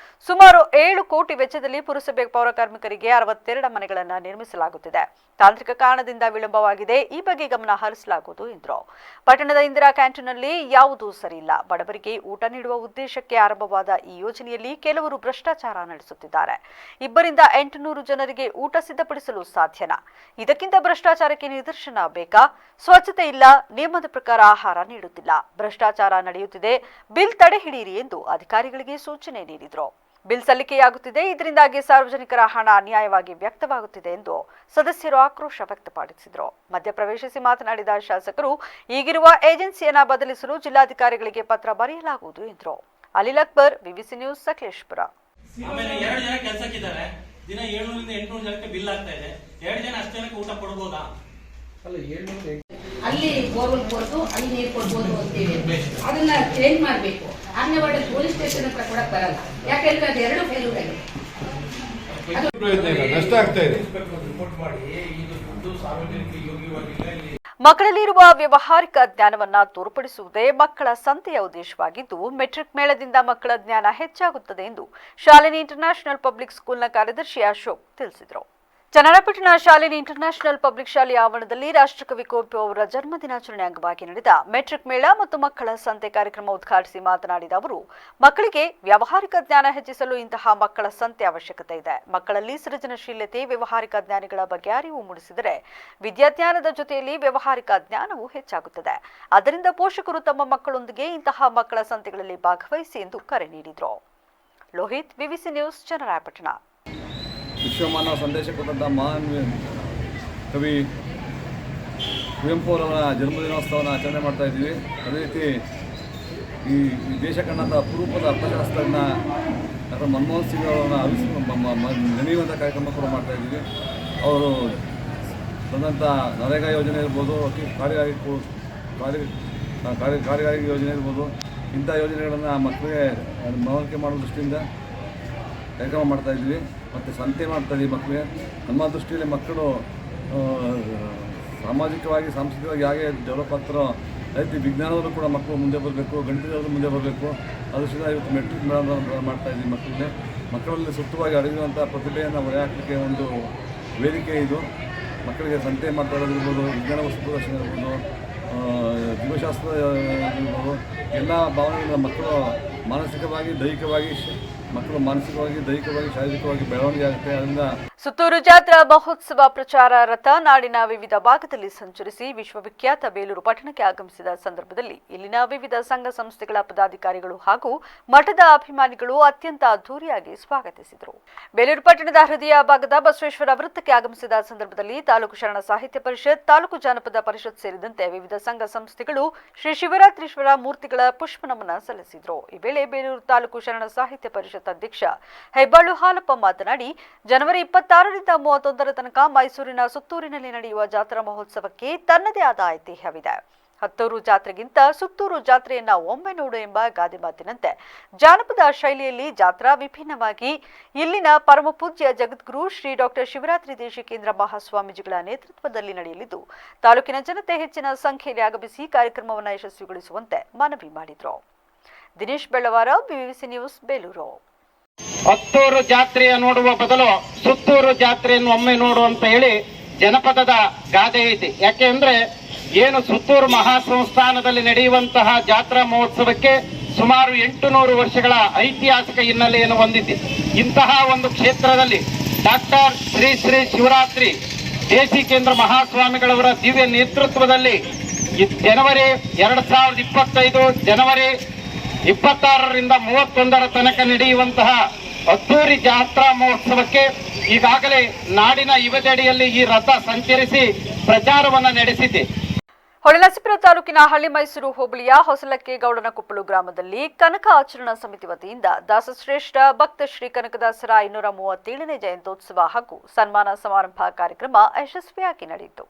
ಸುಮಾರು 7 ಕೋಟಿ ವೆಚ್ಚದಲ್ಲಿ ಪುರಸಭೆ ಪೌರ ಕಾರ್ಮಿಕರಿಗೆ 62 ಮನೆಗಳನ್ನು ನಿರ್ಮಿಸಲಾಗುತ್ತಿದೆ. ತಾಂತ್ರಿಕ ಕಾರಣದಿಂದ ವಿಳಂಬವಾಗಿದೆ. ಈ ಬಗ್ಗೆ ಗಮನ ಹರಿಸಲಾಗುವುದು ಎಂದರು. ಪಟ್ಟಣದ ಇಂದಿರಾ ಕ್ಯಾಂಟೀನ್ನಲ್ಲಿ ಯಾವುದೂ ಸರಿಯಿಲ್ಲ. ಬಡವರಿಗೆ ಊಟ ನೀಡುವ ಉದ್ದೇಶಕ್ಕೆ ಆರಂಭವಾದ ಈ ಯೋಜನೆಯಲ್ಲಿ ಕೆಲವರು ಭ್ರಷ್ಟಾಚಾರ ನಡೆಸುತ್ತಿದ್ದಾರೆ. 2ರಿಂದ 800 ಜನರಿಗೆ ಊಟ ಸಿದ್ಧಪಡಿಸಲು ಸಾಧ್ಯನಾ? ಇದಕ್ಕಿಂತ ಭ್ರಷ್ಟಾಚಾರಕ್ಕೆ ನಿದರ್ಶನ ಬೇಕಾ? ಸ್ವಚ್ಛತೆ ಇಲ್ಲ, ನಿಯಮದ ಪ್ರಕಾರ ಆಹಾರ ನೀಡುತ್ತಿಲ್ಲ, ಭ್ರಷ್ಟಾಚಾರ ನಡೆಯುತ್ತಿದೆ. ಬಿಲ್ ತಡೆ ಹಿಡಿಯಿರಿ ಎಂದು ಅಧಿಕಾರಿಗಳಿಗೆ ಸೂಚನೆ ನೀಡಿದರು. ಬಿಲ್ ಸಲ್ಲಿಕೆಯಾಗುತ್ತಿದೆ, ಇದರಿಂದಾಗಿ ಸಾರ್ವಜನಿಕರ ಹಣ ಅನ್ಯಾಯವಾಗಿ ವ್ಯಕ್ತವಾಗುತ್ತಿದೆ ಎಂದು ಸದಸ್ಯರು ಆಕ್ರೋಶ ವ್ಯಕ್ತಪಡಿಸಿದರು. ಮಧ್ಯಪ್ರವೇಶಿಸಿ ಮಾತನಾಡಿದ ಶಾಸಕರು, ಈಗಿರುವ ಏಜೆನ್ಸಿಯನ್ನ ಬದಲಿಸಲು ಜಿಲ್ಲಾಧಿಕಾರಿಗಳಿಗೆ ಪತ್ರ ಬರೆಯಲಾಗುವುದು ಎಂದರು. Alil Akbar, VBC news, Sakleshpur. ಆಮೇಲೆ 2 ಜನ ಕೆಲಸಕ್ಕಿದ್ದಾರೆ, ದಿನ 700 ರಿಂದ 800 ಜನಕ್ಕೆ ಬಿಲ್ ಆಗ್ತಾ ಇದೆ. 2 ಜನ ಅಷ್ಟು ಜನಕ್ಕೆ ಊಟ ಕೊಡಬಹುದಾ? ಅಲ್ಲಿ ಬೋರ್ವೆಲ್ ಕೊಡ್ತು, ಅಲ್ಲಿ ನೀರು ಕೊಡ್ಬೋದು ಅಂತೇಳಿ ಅದನ್ನ ಚೇಂಜ್ ಮಾಡಬೇಕು. ಆಮೇಲೆ ಪೊಲೀಸ್ ಸ್ಟೇಷನ್ ಹತ್ರ ಕೊಡಕ್ ಬರಲ್ಲ, ಯಾಕೆಂದ್ರೆ ಅದು 2 ಫೇಲ್ಯೂರ್ ಆಗಿದೆ. ಮಕ್ಕಳಲ್ಲಿರುವ ವ್ಯವಹಾರಿಕ ಜ್ಞಾನವನ್ನ ತೋರ್ಪಡಿಸುವುದೇ ಮಕ್ಕಳ ಸಂತೆಯ ಉದ್ದೇಶವಾಗಿದ್ದು, ಮೆಟ್ರಿಕ್ ಮೇಳದಿಂದ ಮಕ್ಕಳ ಜ್ಞಾನ ಹೆಚ್ಚಾಗುತ್ತದೆ ಎಂದು ಶಾಲಿನಿ ಇಂಟರ್ನ್ಯಾಷನಲ್ ಪಬ್ಲಿಕ್ ಸ್ಕೂಲ್ನ ಕಾರ್ಯದರ್ಶಿ ಅಶೋಕ್ ತಿಳಿಸಿದರು. ಚನ್ನರಾಯಪಟ್ಟಣ ಶಾಲಿನಿ ಇಂಟರ್ನ್ಯಾಷನಲ್ ಪಬ್ಲಿಕ್ ಶಾಲೆಯ ಆವರಣದಲ್ಲಿ ರಾಷ್ಟ್ರಕವಿ ಕುವೆಂಪು ಅವರ ಜನ್ಮದಿನಾಚರಣೆ ಅಂಗವಾಗಿ ನಡೆದ ಮೆಟ್ರಿಕ್ ಮೇಳ ಮತ್ತು ಮಕ್ಕಳ ಸಂತೆ ಕಾರ್ಯಕ್ರಮ ಉದ್ಘಾಟಿಸಿ ಮಾತನಾಡಿದ ಅವರು, ಮಕ್ಕಳಿಗೆ ವ್ಯಾವಹಾರಿಕ ಜ್ಞಾನ ಹೆಚ್ಚಿಸಲು ಇಂತಹ ಮಕ್ಕಳ ಸಂತೆ ಅವಶ್ಯಕತೆ ಇದೆ. ಮಕ್ಕಳಲ್ಲಿ ಸೃಜನಶೀಲತೆ, ವ್ಯಾವಹಾರಿಕ ಜ್ಞಾನಗಳ ಬಗ್ಗೆ ಅರಿವು ಮೂಡಿಸಿದರೆ ವಿದ್ಯಾಜ್ಞಾನದ ಜೊತೆಯಲ್ಲಿ ವ್ಯಾವಹಾರಿಕ ಜ್ಞಾನವೂ ಹೆಚ್ಚಾಗುತ್ತದೆ. ಆದ್ದರಿಂದ ಪೋಷಕರು ತಮ್ಮ ಮಕ್ಕಳೊಂದಿಗೆ ಇಂತಹ ಮಕ್ಕಳ ಸಂತೆಗಳಲ್ಲಿ ಭಾಗವಹಿಸಿ ಎಂದು ಕರೆ ನೀಡಿದರು. ಲೋಹಿತ್, ವಿಬಿಸಿ ನ್ಯೂಸ್, ಚನ್ನರಾಯಪಟ್ಟಣ. ವಿಶ್ವಮಾನವ ಸಂದೇಶ ಕೊಟ್ಟಂಥ ಮಹಾನ್ ಕವಿ ಕುವೆಂಪು ಅವರ ಜನ್ಮದಿನೋತ್ಸವವನ್ನು ಆಚರಣೆ ಮಾಡ್ತಾ ಇದ್ದೀವಿ. ಅದೇ ರೀತಿ ಈ ದೇಶ ಕಂಡಂಥ ಅಪರೂಪದ ಅರ್ಥಶಾಸ್ತ್ರಜ್ಞ ಡಾಕ್ಟರ್ ಮನಮೋಹನ್ ಸಿಂಗ್ ಅವರನ್ನು ನೆನೆಯುವಂಥ ಕಾರ್ಯಕ್ರಮ ಕೂಡ ಮಾಡ್ತಾ ಇದ್ದೀವಿ. ಅವರು ತಂದಂಥ ನರೇಗಾ ಯೋಜನೆ ಇರ್ಬೋದು, ಕಾರ್ಯಗಾರಿ ಯೋಜನೆ ಇರ್ಬೋದು, ಇಂಥ ಯೋಜನೆಗಳನ್ನು ಮಕ್ಕಳಿಗೆ ಮನವರಿಕೆ ಮಾಡುವ ದೃಷ್ಟಿಯಿಂದ ಕಾರ್ಯಕ್ರಮ ಮಾಡ್ತಾಯಿದ್ವಿ ಮತ್ತು ಸಂತೆ ಮಾಡ್ತಾಯಿದ್ವಿ. ಮಕ್ಕಳಿಗೆ ನಮ್ಮ ದೃಷ್ಟಿಯಲ್ಲಿ ಮಕ್ಕಳು ಸಾಮಾಜಿಕವಾಗಿ, ಸಾಂಸ್ಕೃತಿಕವಾಗಿ ಹೇಗೆ ಡೆವಲಪ್ ಆಗ್ತಾರೋ ಅದೇ ರೀತಿ ವಿಜ್ಞಾನದಲ್ಲೂ ಕೂಡ ಮಕ್ಕಳು ಮುಂದೆ ಬರಬೇಕು, ಗಣಿತದಲ್ಲೂ ಮುಂದೆ ಬರಬೇಕು. ಅದರಿಂದ ಇವತ್ತು ಮೆಟ್ರಿಕ್ ಮೇಳ ಮಾಡ್ತಾಯಿದ್ವಿ. ಮಕ್ಕಳಲ್ಲಿ ಸೂಕ್ತವಾಗಿ ಅಡಗಿರುವಂಥ ಪ್ರತಿಭೆಯನ್ನು ಹೊರೆ ಹಾಕಲಿಕ್ಕೆ ಒಂದು ವೇದಿಕೆ ಇದು. ಮಕ್ಕಳಿಗೆ ಸಂತೆ ಮಾಡ್ತಾ ಇರೋದಿರ್ಬೋದು, ವಿಜ್ಞಾನ ವಸ್ತು ಪ್ರದರ್ಶನ ಇರ್ಬೋದು, ಜೀವಶಾಸ್ತ್ರ ಇರ್ಬೋದು, ಎಲ್ಲ ಭಾವನೆಗಳಿಂದ ಮಕ್ಕಳು ಮಾನಸಿಕವಾಗಿ, ದೈಹಿಕವಾಗಿ ಶಾರೀರಿಕವಾಗಿ ಬೆಳವಣಿಗೆ ಆಗುತ್ತೆ. ಅದರಿಂದ ಸುತ್ತೂರು ಜಾತ್ರಾ ಮಹೋತ್ಸವ ಪ್ರಚಾರ ರಥ ನಾಡಿನ ವಿವಿಧ ಭಾಗದಲ್ಲಿ ಸಂಚರಿಸಿ ವಿಶ್ವವಿಖ್ಯಾತ ಬೇಲೂರು ಪಟ್ಟಣಕ್ಕೆ ಆಗಮಿಸಿದ ಸಂದರ್ಭದಲ್ಲಿ ಇಲ್ಲಿನ ವಿವಿಧ ಸಂಘ ಸಂಸ್ಥೆಗಳ ಪದಾಧಿಕಾರಿಗಳು ಹಾಗೂ ಮಠದ ಅಭಿಮಾನಿಗಳು ಅತ್ಯಂತ ಅದ್ದೂರಿಯಾಗಿ ಸ್ವಾಗತಿಸಿದರು. ಬೇಲೂರು ಪಟ್ಟಣದ ಹೃದಯ ಭಾಗದ ಬಸವೇಶ್ವರ ವೃತ್ತಕ್ಕೆ ಆಗಮಿಸಿದ ಸಂದರ್ಭದಲ್ಲಿ ತಾಲೂಕು ಶರಣ ಸಾಹಿತ್ಯ ಪರಿಷತ್, ತಾಲೂಕು ಜಾನಪದ ಪರಿಷತ್ ಸೇರಿದಂತೆ ವಿವಿಧ ಸಂಘ ಸಂಸ್ಥೆಗಳು ಶ್ರೀ ಶಿವರಾತ್ರೀಶ್ವರ ಮೂರ್ತಿಗಳ ಪುಷ್ಪನಮನ ಸಲ್ಲಿಸಿದರು. ಈ ವೇಳೆ ಬೇಲೂರು ತಾಲೂಕು ಶರಣ ಸಾಹಿತ್ಯ ಪರಿಷತ್ ಅಧ್ಯಕ್ಷ ಹೆಬ್ಬಾಳು ಹಾಲಪ್ಪ ಮಾತನಾಡಿ, ಜನವರಿ 26ರಿಂದ 31ರ ತನಕ ಮೈಸೂರಿನ ಸುತ್ತೂರಿನಲ್ಲಿ ನಡೆಯುವ ಜಾತ್ರಾ ಮಹೋತ್ಸವಕ್ಕೆ ತನ್ನದೇ ಆದ ಐತಿಹ್ಯವಿದೆ. ಹತ್ತೂರು ಜಾತ್ರೆಗಿಂತ ಸುತ್ತೂರು ಜಾತ್ರೆಯನ್ನ ಒಮ್ಮೆ ನೋಡು ಎಂಬ ಗಾದೆ ಮಾತಿನಂತೆ ಜಾನಪದ ಶೈಲಿಯಲ್ಲಿ ಜಾತ್ರಾ ವಿಭಿನ್ನವಾಗಿ ಇಲ್ಲಿನ ಪರಮಪೂಜ್ಯ ಜಗದ್ಗುರು ಶ್ರೀ ಡಾಕ್ಟರ್ ಶಿವರಾತ್ರಿ ದೇಶಿಕೇಂದ್ರ ಮಹಾಸ್ವಾಮೀಜಿಗಳ ನೇತೃತ್ವದಲ್ಲಿ ನಡೆಯಲಿದ್ದು ತಾಲೂಕಿನ ಜನತೆ ಹೆಚ್ಚಿನ ಸಂಖ್ಯೆಯಲ್ಲಿ ಆಗಮಿಸಿ ಕಾರ್ಯಕ್ರಮವನ್ನು ಯಶಸ್ವಿಗೊಳಿಸುವಂತೆ ಮನವಿ ಮಾಡಿದರು. Dinesh Bellawara, BBC news, Belur. ಹತ್ತೂರು ಜಾತ್ರೆಯ ನೋಡುವ ಬದಲು ಸುತ್ತೂರು ಜಾತ್ರೆಯನ್ನು ಒಮ್ಮೆ ನೋಡು ಅಂತ ಹೇಳಿ ಜನಪದದ ಗಾದೆ ಐತಿ. ಯಾಕೆ ಅಂದ್ರೆ ಏನು ಸುತ್ತೂರು ಮಹಾಸಂಸ್ಥಾನದಲ್ಲಿ ನಡೆಯುವಂತಹ ಜಾತ್ರಾ ಮಹೋತ್ಸವಕ್ಕೆ ಸುಮಾರು 800 ವರ್ಷಗಳ ಐತಿಹಾಸಿಕ ಹಿನ್ನೆಲೆಯನ್ನು ಹೊಂದಿದೆ. ಇಂತಹ ಒಂದು ಕ್ಷೇತ್ರದಲ್ಲಿ ಡಾಕ್ಟರ್ ಶ್ರೀ ಶ್ರೀ ಶಿವರಾತ್ರಿ ದೇಶಿಕೇಂದ್ರ ಮಹಾಸ್ವಾಮಿಗಳವರ ದಿವ್ಯ ನೇತೃತ್ವದಲ್ಲಿ ಜನವರಿ 2025 ಜನವರಿ 26ರಿಂದ 31ರ ತನಕ ನಡೆಯುವಂತಹ ಅದ್ದೂರಿ ಜಾತ್ರಾ ಮಹೋತ್ಸವಕ್ಕೆ ಈಗಾಗಲೇ ನಾಡಿನ ಯುವಜಡಿಯಲ್ಲಿ ಈ ರಥ ಸಂಚರಿಸಿ ಪ್ರಚಾರವನ್ನು ನಡೆಸಿದೆ. ಹೊಳೆನರಸೀಪುರ ತಾಲೂಕಿನ ಹಳ್ಳಿ ಮೈಸೂರು ಹೋಬಳಿಯ ಹೊಸಲಕ್ಕೆಗೌಡನಕೊಪ್ಪಲು ಗ್ರಾಮದಲ್ಲಿ ಕನಕ ಆಚರಣಾ ಸಮಿತಿ ವತಿಯಿಂದ ದಾಸಶ್ರೇಷ್ಠ ಭಕ್ತ ಶ್ರೀ ಕನಕದಾಸರ 537ನೇ ಜಯಂತ್ಯೋತ್ಸವ ಹಾಗೂ ಸನ್ಮಾನ ಸಮಾರಂಭ ಕಾರ್ಯಕ್ರಮ ಯಶಸ್ವಿಯಾಗಿ ನಡೆಯಿತು.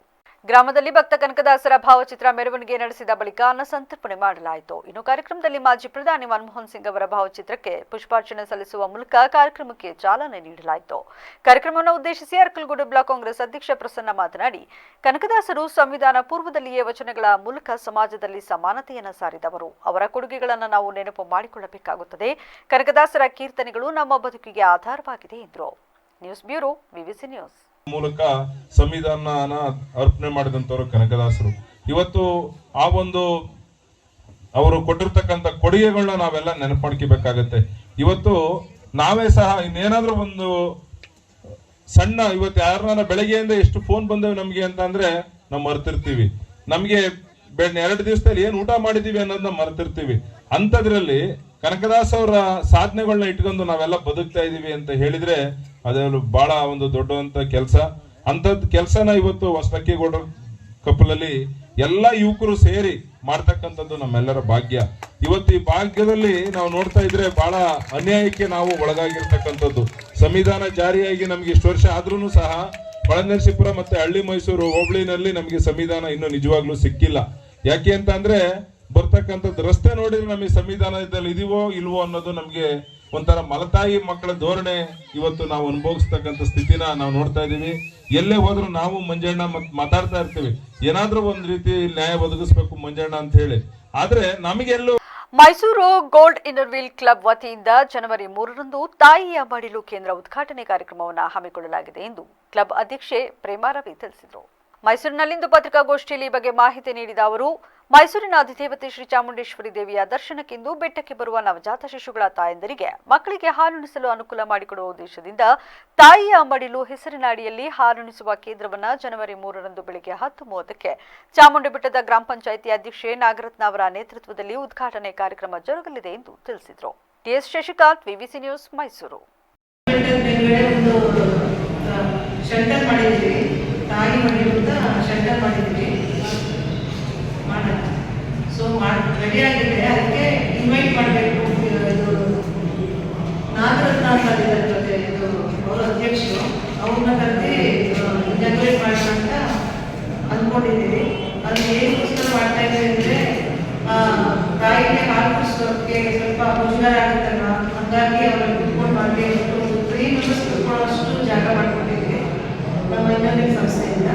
ಗ್ರಾಮದಲ್ಲಿ ಭಕ್ತ ಕನಕದಾಸರ ಭಾವಚಿತ್ರ ಮೆರವಣಿಗೆ ನಡೆಸಿದ ಬಳಿಕ ಅನ್ನ ಸಂತರ್ಪಣೆ ಮಾಡಲಾಯಿತು. ಇನ್ನು ಕಾರ್ಯಕ್ರಮದಲ್ಲಿ ಮಾಜಿ ಪ್ರಧಾನಿ ಮನಮೋಹನ್ ಸಿಂಗ್ ಅವರ ಭಾವಚಿತ್ರಕ್ಕೆ ಪುಷ್ಪಾರ್ಚನೆ ಸಲ್ಲಿಸುವ ಮೂಲಕ ಕಾರ್ಯಕ್ರಮಕ್ಕೆ ಚಾಲನೆ ನೀಡಲಾಯಿತು. ಕಾರ್ಯಕ್ರಮವನ್ನು ಉದ್ದೇಶಿಸಿ ಅರಕಲಗೂಡು ಬ್ಲಾಕ್ ಕಾಂಗ್ರೆಸ್ ಅಧ್ಯಕ್ಷ ಪ್ರಸನ್ನ ಮಾತನಾಡಿ, ಕನಕದಾಸರು ಸಂವಿಧಾನ ಪೂರ್ವದಲ್ಲಿಯೇ ವಚನಗಳ ಮೂಲಕ ಸಮಾಜದಲ್ಲಿ ಸಮಾನತೆಯನ್ನು ಸಾರಿದವರು. ಅವರ ಕೊಡುಗೆಗಳನ್ನು ನಾವು ನೆನಪು ಮಾಡಿಕೊಳ್ಳಬೇಕಾಗುತ್ತದೆ. ಕನಕದಾಸರ ಕೀರ್ತನೆಗಳು ನಮ್ಮ ಬದುಕಿಗೆ ಆಧಾರವಾಗಿದೆ ಎಂದರು. News bureau, BBC news. ಮೂಲಕ ಸಂವಿಧಾನ ಅರ್ಪಣೆ ಮಾಡಿದಂತವರು ಕನಕದಾಸರು. ಇವತ್ತು ಆ ಒಂದು ಅವರು ಕೊಟ್ಟಿರ್ತಕ್ಕಂಥ ಕೊಡುಗೆಗಳನ್ನ ನಾವೆಲ್ಲ ನೆನಪು ಮಾಡ್ಕೋಬೇಕಾಗತ್ತೆ. ಇವತ್ತು ನಾವೇ ಸಹ ಇನ್ನೇನಾದ್ರೂ ಒಂದು ಸಣ್ಣ ಇವತ್ತು ಯಾರನ್ನ ಬೆಳಗ್ಗೆಯಿಂದ ಎಷ್ಟು ಫೋನ್ ಬಂದವೆ ನಮ್ಗೆ ಅಂತ ಅಂದ್ರೆ ನಾವು ಮರ್ತಿರ್ತೀವಿ. ನಮ್ಗೆ 2 ದಿವಸದಲ್ಲಿ ಏನ್ ಊಟ ಮಾಡಿದೀವಿ ಅನ್ನೋದನ್ನ ಮರ್ತಿರ್ತೀವಿ. ಅಂತದ್ರಲ್ಲಿ ಕನಕದಾಸ ಅವರ ಸಾಧನೆಗಳನ್ನ ಇಟ್ಕೊಂಡು ನಾವೆಲ್ಲ ಬದುಕ್ತಾ ಇದೀವಿ ಅಂತ ಹೇಳಿದ್ರೆ ಅದು ಬಹಳ ಒಂದು ದೊಡ್ಡವಂತ ಕೆಲಸ. ಅಂತದ್ ಕೆಲಸನ ಇವತ್ತು ಹೊಸಲಕ್ಕೆಗೌಡ ಕಪ್ಪಲಲ್ಲಿ ಎಲ್ಲ ಯುವಕರು ಸೇರಿ ಮಾಡ್ತಕ್ಕಂಥದ್ದು ನಮ್ಮೆಲ್ಲರ ಭಾಗ್ಯ. ಇವತ್ತು ಈ ಭಾಗ್ಯದಲ್ಲಿ ನಾವು ನೋಡ್ತಾ ಇದ್ರೆ ಬಹಳ ಅನ್ಯಾಯಕ್ಕೆ ನಾವು ಒಳಗಾಗಿರ್ತಕ್ಕಂಥದ್ದು. ಸಂವಿಧಾನ ಜಾರಿಯಾಗಿ ನಮ್ಗೆ ಇಷ್ಟು ವರ್ಷ ಆದ್ರೂ ಸಹ ಹೊಳೆನರಸೀಪುರ ಮತ್ತೆ ಹಳ್ಳಿ ಮೈಸೂರು ಹೋಬಳಿನಲ್ಲಿ ನಮ್ಗೆ ಸಂವಿಧಾನ ಇನ್ನೂ ನಿಜವಾಗ್ಲೂ ಸಿಕ್ಕಿಲ್ಲ. ಯಾಕೆ ಅಂತ ಅಂದ್ರೆ ಬರ್ತಕ್ಕಂಥದ್ದು ರಸ್ತೆ ನೋಡಿದ್ರೆ ನಮಗೆ ಸಂವಿಧಾನದಲ್ಲಿ ಇದೀವೋ ಇಲ್ವೋ ಅನ್ನೋದು ನಮ್ಗೆ ಒಂಥರ ಮಲತಾಯಿ ಮಕ್ಕಳ ಧೋರಣೆ ಇವತ್ತು ನಾವು ಅನುಭವಿಸ್ತಕ್ಕಂಥ ಸ್ಥಿತಿನ ನಾವು ನೋಡ್ತಾ ಇದೀವಿ. ಎಲ್ಲೇ ಹೋದ್ರು ನಾವು ಮಂಜಣ್ಣ ಮಾತಾಡ್ತಾ ಇರ್ತೀವಿ, ಏನಾದ್ರೂ ಒಂದ್ ರೀತಿ ನ್ಯಾಯ ಒದಗಿಸ್ಬೇಕು ಮಂಜಣ್ಣ ಅಂತ ಹೇಳಿ. ಆದ್ರೆ ನಮಗೆಲ್ಲೂ ಮೈಸೂರು ಗೋಲ್ಡ್ ಇನ್ನರ್ವೀಲ್ ಕ್ಲಬ್ ವತಿಯಿಂದ ಜನವರಿ 3ರಂದು ತಾಯಿಯ ಮಡಿಲು ಕೇಂದ್ರ ಉದ್ಘಾಟನೆ ಕಾರ್ಯಕ್ರಮವನ್ನು ಹಮ್ಮಿಕೊಳ್ಳಲಾಗಿದೆ ಎಂದು ಕ್ಲಬ್ ಅಧ್ಯಕ್ಷೆ ಪ್ರೇಮಾ ರವಿ ತಿಳಿಸಿದರು. ಮೈಸೂರಿನಲ್ಲಿಂದು ಪತ್ರಿಕಾಗೋಷ್ಠಿಯಲ್ಲಿ ಈ ಬಗ್ಗೆ ಮಾಹಿತಿ ನೀಡಿದ ಅವರು, ಮೈಸೂರಿನ ಅಧಿದೇವತೆ ಶ್ರೀ ಚಾಮುಂಡೇಶ್ವರಿ ದೇವಿಯ ದರ್ಶನಕ್ಕೆಂದು ಬೆಟ್ಟಕ್ಕೆ ಬರುವ ನವಜಾತ ಶಿಶುಗಳ ತಾಯಂದಿರಿಗೆ ಮಕ್ಕಳಿಗೆ ಹಾಲುಣಿಸಲು ಅನುಕೂಲ ಮಾಡಿಕೊಡುವ ಉದ್ದೇಶದಿಂದ ತಾಯಿಯ ಮಡಿಲು ಹೆಸರಿನ ಅಡಿಯಲ್ಲಿ ಹಾಲುಣಿಸುವ ಕೇಂದ್ರವನ್ನು ಜನವರಿ 3ರಂದು ಬೆಳಗ್ಗೆ 10:30ಕ್ಕೆ ಚಾಮುಂಡಿ ಬೆಟ್ಟದ ಗ್ರಾಮ ಪಂಚಾಯಿತಿ ಅಧ್ಯಕ್ಷೆ ನಾಗರತ್ನ ಅವರ ನೇತೃತ್ವದಲ್ಲಿ ಉದ್ಘಾಟನೆ ಕಾರ್ಯಕ್ರಮ ಜರುಗಲಿದೆ ಎಂದು ತಿಳಿಸಿದರು. TS Shashikanth, BBC news, Mysuru. ತಾಯಿ ಮಡಿಲಿಂದ ಶೆಲ್ಟರ್ ಮಾಡಿದ್ವಿ ಸೊ ರೆಡಿ ಆಗಿದೆ. ಅದಕ್ಕೆ ಇನ್ವೈಟ್ ಮಾಡಬೇಕು. ಇದು ನಾಗರತ್ನ ಅಂತ ಇದ್ದಾರೆ, ಇದು ಅವರ ಅಧ್ಯಕ್ಷರು, ಅವ್ರನ್ನ ಕರೆದಿ ಇನಾಗ್ರೇಟ್ ಮಾಡೋಣ ಅಂತ ಅಂದ್ಕೊಂಡಿದ್ದೀವಿ. ಅದು ಏನಕ್ಕೋಸ್ಕರ ಮಾಡ್ತಾ ಇದ್ದೀವಿ ಅಂದರೆ ತಾಯಿಗೆ ಹಾಲು ಕುಡಿಸೋಕ್ಕೆ ಸ್ವಲ್ಪ ಮುಜುಗರ ಆಗುತ್ತಲ್ಲ, ಹಾಗಾಗಿ ಅವರ ಕುತ್ಕೊಂಡು ಮಾಡಿ 3 ಮೆಂಬರ್ಸ್ ಕುತ್ಕೊಳ್ಳೋಷ್ಟು ಜಾಗ ಮಾಡ್ಕೊಂಡಿದ್ದೀವಿ ನಮ್ಮ ಇನ್ನೊಂದು ಸಂಸ್ಥೆಯಿಂದ.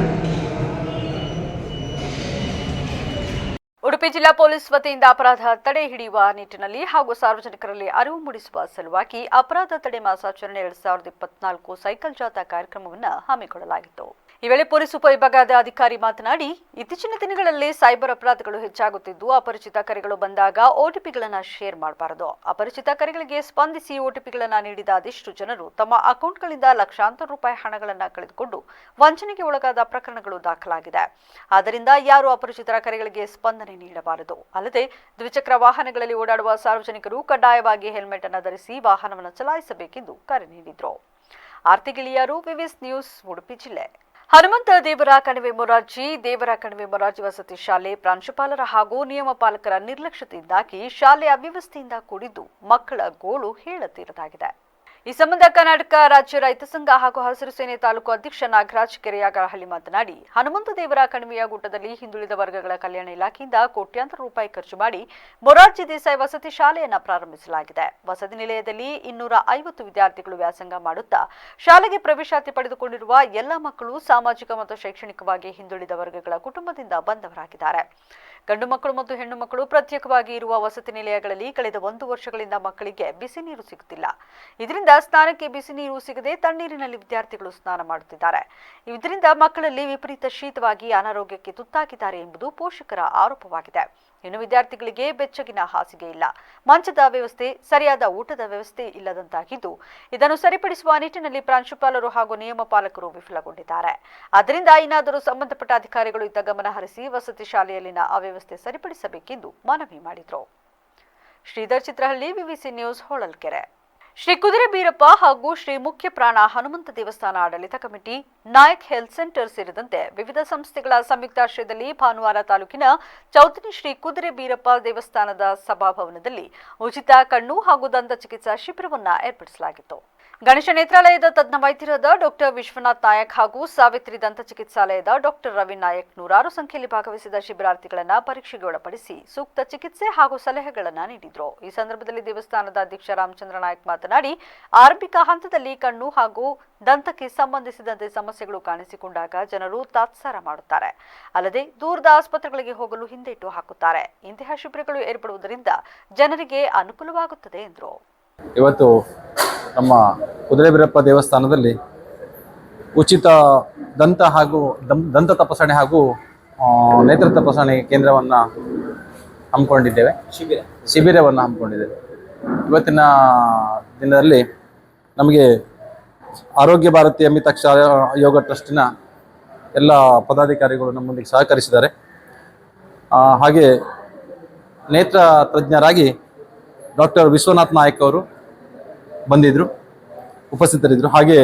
ಉಡುಪಿ ಜಿಲ್ಲಾ ಪೊಲೀಸ್ ವತಿಯಿಂದ ಅಪರಾಧ ತಡೆ ಹಿಡಿಯುವ ನಿಟ್ಟಿನಲ್ಲಿ ಹಾಗೂ ಸಾರ್ವಜನಿಕರಲ್ಲಿ ಅರಿವು ಮೂಡಿಸುವ ಸಲುವಾಗಿ ಅಪರಾಧ ತಡೆ ಮಾಸಾಚರಣೆ 2024 ಸೈಕಲ್ ಜಾಥಾ ಕಾರ್ಯಕ್ರಮವನ್ನು ಹಮ್ಮಿಕೊಳ್ಳಲಾಗಿತ್ತು. ಈ ವೇಳೆ ಪೊಲೀಸ್ ಉಪವಿಭಾಗದ ಅಧಿಕಾರಿ ಮಾತನಾಡಿ, ಇತ್ತೀಚಿನ ದಿನಗಳಲ್ಲಿ ಸೈಬರ್ ಅಪರಾಧಗಳು ಹೆಚ್ಚಾಗುತ್ತಿದ್ದು ಅಪರಿಚಿತ ಕರೆಗಳು ಬಂದಾಗ ಒಟಿಪಿಗಳನ್ನು ಶೇರ್ ಮಾಡಬಾರದು. ಅಪರಿಚಿತ ಕರೆಗಳಿಗೆ ಸ್ಪಂದಿಸಿ ಒಟಿಪಿಗಳನ್ನು ನೀಡಿದ ಅದೆಷ್ಟು ಜನರು ತಮ್ಮ ಅಕೌಂಟ್ಗಳಿಂದ ಲಕ್ಷಾಂತರ ರೂಪಾಯಿ ಹಣಗಳನ್ನು ಕಳೆದುಕೊಂಡು ವಂಚನೆಗೆ ಒಳಗಾದ ಪ್ರಕರಣಗಳು ದಾಖಲಾಗಿದೆ. ಆದ್ದರಿಂದ ಯಾರು ಅಪರಿಚಿತರ ಕರೆಗಳಿಗೆ ಸ್ಪಂದನೆ ನೀಡಬಾರದು. ಅಲ್ಲದೆ ದ್ವಿಚಕ್ರ ವಾಹನಗಳಲ್ಲಿ ಓಡಾಡುವ ಸಾರ್ವಜನಿಕರು ಕಡ್ಡಾಯವಾಗಿ ಹೆಲ್ಮೆಟ್ ಅನ್ನು ಧರಿಸಿ ವಾಹನವನ್ನು ಚಲಾಯಿಸಬೇಕೆಂದು ಕರೆ ನೀಡಿದರು. ಆರ್ತಿ ಗಿಳಿಯಾರು, ವಿವಿಸ್ ನ್ಯೂಸ್, ಉಡುಪಿ ಜಿಲ್ಲೆ. ಹನುಮಂತ ದೇವರ ಕಣಿವೆ ಮೊರಾರ್ಜಿ ವಸತಿ ಶಾಲೆ ಪ್ರಾಂಶುಪಾಲರ ಹಾಗೂ ನಿಯಮ ಪಾಲಕರ ನಿರ್ಲಕ್ಷ್ಯತೆಯಿಂದಾಗಿ ಶಾಲೆ ಅವ್ಯವಸ್ಥೆಯಿಂದ ಕೂಡಿದ್ದು ಮಕ್ಕಳ ಗೋಳು ಹೇಳತೀರದಾಗಿದೆ. ಈ ಸಂಬಂಧ ಕರ್ನಾಟಕ ರಾಜ್ಯ ರೈತ ಸಂಘ ಹಾಗೂ ಹಸಿರು ಸೇನೆ ತಾಲೂಕು ಅಧ್ಯಕ್ಷ ನಾಗರಾಜ್ ಕೆರೆಯಾಗರಹಳ್ಳಿ ಮಾತನಾಡಿ, ಹನುಮಂತ ದೇವರ ಕಣಿವೆಯ ಗುಡ್ಡದಲ್ಲಿ ಹಿಂದುಳಿದ ವರ್ಗಗಳ ಕಲ್ಯಾಣ ಇಲಾಖೆಯಿಂದ ಕೋಟ್ಯಾಂತರ ರೂಪಾಯಿ ಖರ್ಚು ಮಾಡಿ ಮೊರಾರ್ಜಿ ದೇಸಾಯಿ ವಸತಿ ಶಾಲೆಯನ್ನು ಪ್ರಾರಂಭಿಸಲಾಗಿದೆ. ವಸತಿ ನಿಲಯದಲ್ಲಿ 250 ವಿದ್ಯಾರ್ಥಿಗಳು ವ್ಯಾಸಂಗ ಮಾಡುತ್ತಾ ಶಾಲೆಗೆ ಪ್ರವೇಶಾತಿ ಪಡೆದುಕೊಂಡಿರುವ ಎಲ್ಲ ಮಕ್ಕಳು ಸಾಮಾಜಿಕ ಮತ್ತು ಶೈಕ್ಷಣಿಕವಾಗಿ ಹಿಂದುಳಿದ ವರ್ಗಗಳ ಕುಟುಂಬದಿಂದ ಬಂದವರಾಗಿದ್ದಾರೆ. ಗಂಡು ಮಕ್ಕಳು ಮತ್ತು ಹೆಣ್ಣು ಮಕ್ಕಳು ಪ್ರತ್ಯೇಕವಾಗಿ ಇರುವ ವಸತಿ ನಿಲಯಗಳಲ್ಲಿ ಕಳೆದ 1 ವರ್ಷಗಳಿಂದ ಮಕ್ಕಳಿಗೆ ಬಿಸಿ ನೀರು ಸಿಗುತ್ತಿಲ್ಲ. ಇದರಿಂದ ಸ್ನಾನಕ್ಕೆ ಬಿಸಿ ನೀರು ಸಿಗದೆ ತಣ್ಣೀರಿನಲ್ಲಿ ವಿದ್ಯಾರ್ಥಿಗಳು ಸ್ನಾನ ಮಾಡುತ್ತಿದ್ದಾರೆ. ಇದರಿಂದ ಮಕ್ಕಳಲ್ಲಿ ವಿಪರೀತ ಶೀತವಾಗಿ ಅನಾರೋಗ್ಯಕ್ಕೆ ತುತ್ತಾಗಿದ್ದಾರೆ ಎಂಬುದು ಪೋಷಕರ ಆರೋಪವಾಗಿದೆ. ಇನ್ನು ವಿದ್ಯಾರ್ಥಿಗಳಿಗೆ ಬೆಚ್ಚಗಿನ ಹಾಸಿಗೆ ಇಲ್ಲ, ಮಂಚದ ವ್ಯವಸ್ಥೆ, ಸರಿಯಾದ ಊಟದ ವ್ಯವಸ್ಥೆ ಇಲ್ಲದಂತಾಗಿದ್ದು, ಇದನ್ನು ಸರಿಪಡಿಸುವ ನಿಟ್ಟಿನಲ್ಲಿ ಪ್ರಾಂಶುಪಾಲರು ಹಾಗೂ ನಿಯಮ ಪಾಲಕರು ವಿಫಲಗೊಂಡಿದ್ದಾರೆ. ಆದ್ದರಿಂದ ಇನ್ನಾದರೂ ಸಂಬಂಧಪಟ್ಟ ಅಧಿಕಾರಿಗಳು ಇದ್ದ ಗಮನ ಹರಿಸಿ ವಸತಿ ಶಾಲೆಯಲ್ಲಿನ ಅವ್ಯವಸ್ಥೆ ಸರಿಪಡಿಸಬೇಕೆಂದು ಮನವಿ ಮಾಡಿದರು. Shridhar Chitrahalli, VVC news, Holalkere. ಶ್ರೀ ಕುದುರೆ ಬೀರಪ್ಪ ಹಾಗೂ ಶ್ರೀ ಮುಖ್ಯ ಪ್ರಾಣ ಹನುಮಂತ ದೇವಸ್ಥಾನ ಆಡಳಿತ ಕಮಿಟಿ, ನಾಯಕ್ ಹೆಲ್ತ್ ಸೆಂಟರ್ ಸೇರಿದಂತೆ ವಿವಿಧ ಸಂಸ್ಥೆಗಳ ಸಂಯುಕ್ತಾಶ್ರಯದಲ್ಲಿ ಭಾನುವಾರ ತಾಲೂಕಿನ ಚೌತಿನಿ ಶ್ರೀ ಕುದುರೆ ಬೀರಪ್ಪ ದೇವಸ್ಥಾನದ ಸಭಾಭವನದಲ್ಲಿ ಉಚಿತ ಕಣ್ಣು ಹಾಗೂ ದಂತ ಚಿಕಿತ್ಸಾ ಶಿಬಿರವನ್ನು ಏರ್ಪಡಿಸಲಾಗಿತ್ತು. ಗಣೇಶ ನೇತ್ರಾಲಯದ ತಜ್ಞ ವೈದ್ಯರಾದ ಡಾಕ್ಟರ್ ವಿಶ್ವನಾಥ್ ನಾಯಕ್ ಹಾಗೂ ಸಾವಿತ್ರಿ ದಂತ ಚಿಕಿತ್ಸಾಲಯದ ಡಾಕ್ಟರ್ ರವಿ ನಾಯಕ್ ನೂರಾರು ಸಂಖ್ಯೆಯಲ್ಲಿ ಭಾಗವಹಿಸಿದ ಶಿಬಿರಾರ್ಥಿಗಳನ್ನು ಪರೀಕ್ಷೆಗೆ ಒಳಪಡಿಸಿ ಸೂಕ್ತ ಚಿಕಿತ್ಸೆ ಹಾಗೂ ಸಲಹೆಗಳನ್ನು ನೀಡಿದರು. ಈ ಸಂದರ್ಭದಲ್ಲಿ ದೇವಸ್ಥಾನದ ಅಧ್ಯಕ್ಷ ರಾಮಚಂದ್ರ ನಾಯಕ್ ಮಾತನಾಡಿ, ಆರಂಭಿಕ ಹಂತದಲ್ಲಿ ಕಣ್ಣು ಹಾಗೂ ದಂತಕ್ಕೆ ಸಂಬಂಧಿಸಿದಂತೆ ಸಮಸ್ಯೆಗಳು ಕಾಣಿಸಿಕೊಂಡಾಗ ಜನರು ತಾತ್ಸಾರ ಮಾಡುತ್ತಾರೆ. ಅಲ್ಲದೆ ದೂರದ ಆಸ್ಪತ್ರೆಗಳಿಗೆ ಹೋಗಲು ಹಿಂದೇಟು ಹಾಕುತ್ತಾರೆ. ಇಂತಹ ಶಿಬಿರಗಳು ಏರ್ಪಡುವುದರಿಂದ ಜನರಿಗೆ ಅನುಕೂಲವಾಗುತ್ತದೆ ಎಂದರು. ಇವತ್ತು ನಮ್ಮ ಕುದುರೆ ಬೀರಪ್ಪ ದೇವಸ್ಥಾನದಲ್ಲಿ ಉಚಿತ ದಂತ ಹಾಗೂ ದಂತ ತಪಾಸಣೆ ಹಾಗೂ ನೇತ್ರ ತಪಾಸಣೆ ಕೇಂದ್ರವನ್ನು ಹಮ್ಮಿಕೊಂಡಿದ್ದೇವೆ, ಶಿಬಿರವನ್ನು ಹಮ್ಮಿಕೊಂಡಿದ್ದೇವೆ. ಇವತ್ತಿನ ದಿನದಲ್ಲಿ ನಮಗೆ ಆರೋಗ್ಯ ಭಾರತಿ ಅಮಿತಾಕ್ಷ ಯೋಗ ಟ್ರಸ್ಟಿನ ಎಲ್ಲ ಪದಾಧಿಕಾರಿಗಳು ನಮ್ಮೊಂದಿಗೆ ಸಹಕರಿಸಿದ್ದಾರೆ. ಹಾಗೆ ನೇತ್ರ ತಜ್ಞರಾಗಿ ಡಾಕ್ಟರ್ ವಿಶ್ವನಾಥ್ ನಾಯಕ್ ಅವರು ಬಂದಿದ್ದರು, ಉಪಸ್ಥಿತರಿದ್ದರು. ಹಾಗೆ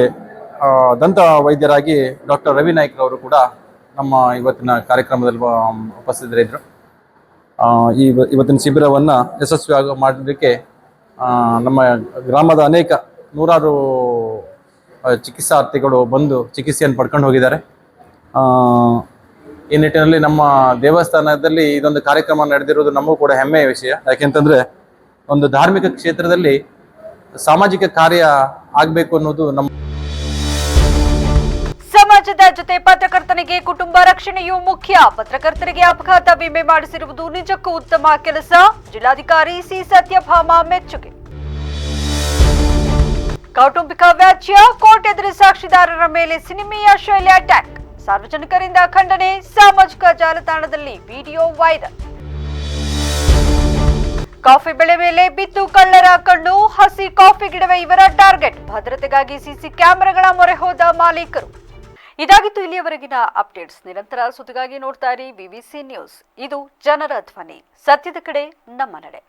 ದಂತ ವೈದ್ಯರಾಗಿ ಡಾಕ್ಟರ್ ರವಿ ನಾಯ್ಕ್ ಅವರು ಕೂಡ ನಮ್ಮ ಇವತ್ತಿನ ಕಾರ್ಯಕ್ರಮದಲ್ಲಿ ಉಪಸ್ಥಿತರಿದ್ದರು. ಇವತ್ತಿನ ಶಿಬಿರವನ್ನು ಯಶಸ್ವಿಯಾಗಿ ಮಾಡಲಿಕ್ಕೆ ನಮ್ಮ ಗ್ರಾಮದ ಅನೇಕ ನೂರಾರು ಚಿಕಿತ್ಸಾರ್ಥಿಗಳು ಬಂದು ಚಿಕಿತ್ಸೆಯನ್ನು ಪಡ್ಕೊಂಡು ಹೋಗಿದ್ದಾರೆ. ಈ ನಿಟ್ಟಿನಲ್ಲಿ ನಮ್ಮ ದೇವಸ್ಥಾನದಲ್ಲಿ ಇದೊಂದು ಕಾರ್ಯಕ್ರಮ ನಡೆದಿರುವುದು ನಮಗೂ ಕೂಡ ಹೆಮ್ಮೆಯ ವಿಷಯ. ಯಾಕೆಂತಂದರೆ ಒಂದು ಧಾರ್ಮಿಕ ಕ್ಷೇತ್ರದಲ್ಲಿ ಸಾಮಾಜಿಕ ಕಾರ್ಯ ಆಗಬೇಕು ಅನ್ನೋದು ನಮ್ಮ ಸಮಾಜದ ಜೊತೆ ಪತ್ರಕರ್ತನಿಗೆ ಕುಟುಂಬ ರಕ್ಷಣೆಯೂ ಮುಖ್ಯ. ಪತ್ರಕರ್ತರಿಗೆ ಅಪಘಾತ ವಿಮೆ ಮಾಡಿಸಿರುವುದು ನಿಜಕ್ಕೂ ಉತ್ತಮ ಕೆಲಸ. ಜಿಲ್ಲಾಧಿಕಾರಿ ಸಿ ಸತ್ಯಭಾಮ ಮೆಚ್ಚುಗೆ. ಕೌಟುಂಬಿಕ ವ್ಯಾಜ್ಯ, ಕೋರ್ಟ್ ಎದುರು ಸಾಕ್ಷಿದಾರರ ಮೇಲೆ ಸಿನಿಮೀಯ ಶೈಲಿ ಅಟ್ಯಾಕ್. ಸಾರ್ವಜನಿಕರಿಂದ ಖಂಡನೆ, ಸಾಮಾಜಿಕ ಜಾಲತಾಣದಲ್ಲಿ ವಿಡಿಯೋ ವೈರಲ್. ಕಾಫಿ ಬೆಳೆ ಮೇಲೆ ಬಿದ್ದು ಕಳ್ಳರ ಕಣ್ಣು, ಹಸಿ ಕಾಫಿ ಗಿಡವೇ ಇವರ ಟಾರ್ಗೆಟ್. ಭದ್ರತೆಗಾಗಿ ಸಿಸಿ ಕ್ಯಾಮೆರಾಗಳ ಮೊರೆ ಹೋದ ಮಾಲೀಕರು. ಇದಾಗಿತ್ತು ಇಲ್ಲಿಯವರೆಗಿನ ಅಪ್ಡೇಟ್ಸ್. ನಿರಂತರ ಸುದ್ದಿಗಾಗಿ ನೋಡ್ತಾ ಇರಿ ವಿವಿಸಿ ನ್ಯೂಸ್. ಇದು ಜನರ ಧ್ವನಿ, ಸತ್ಯದ ಕಡೆ ನಮ್ಮ ನಡೆ.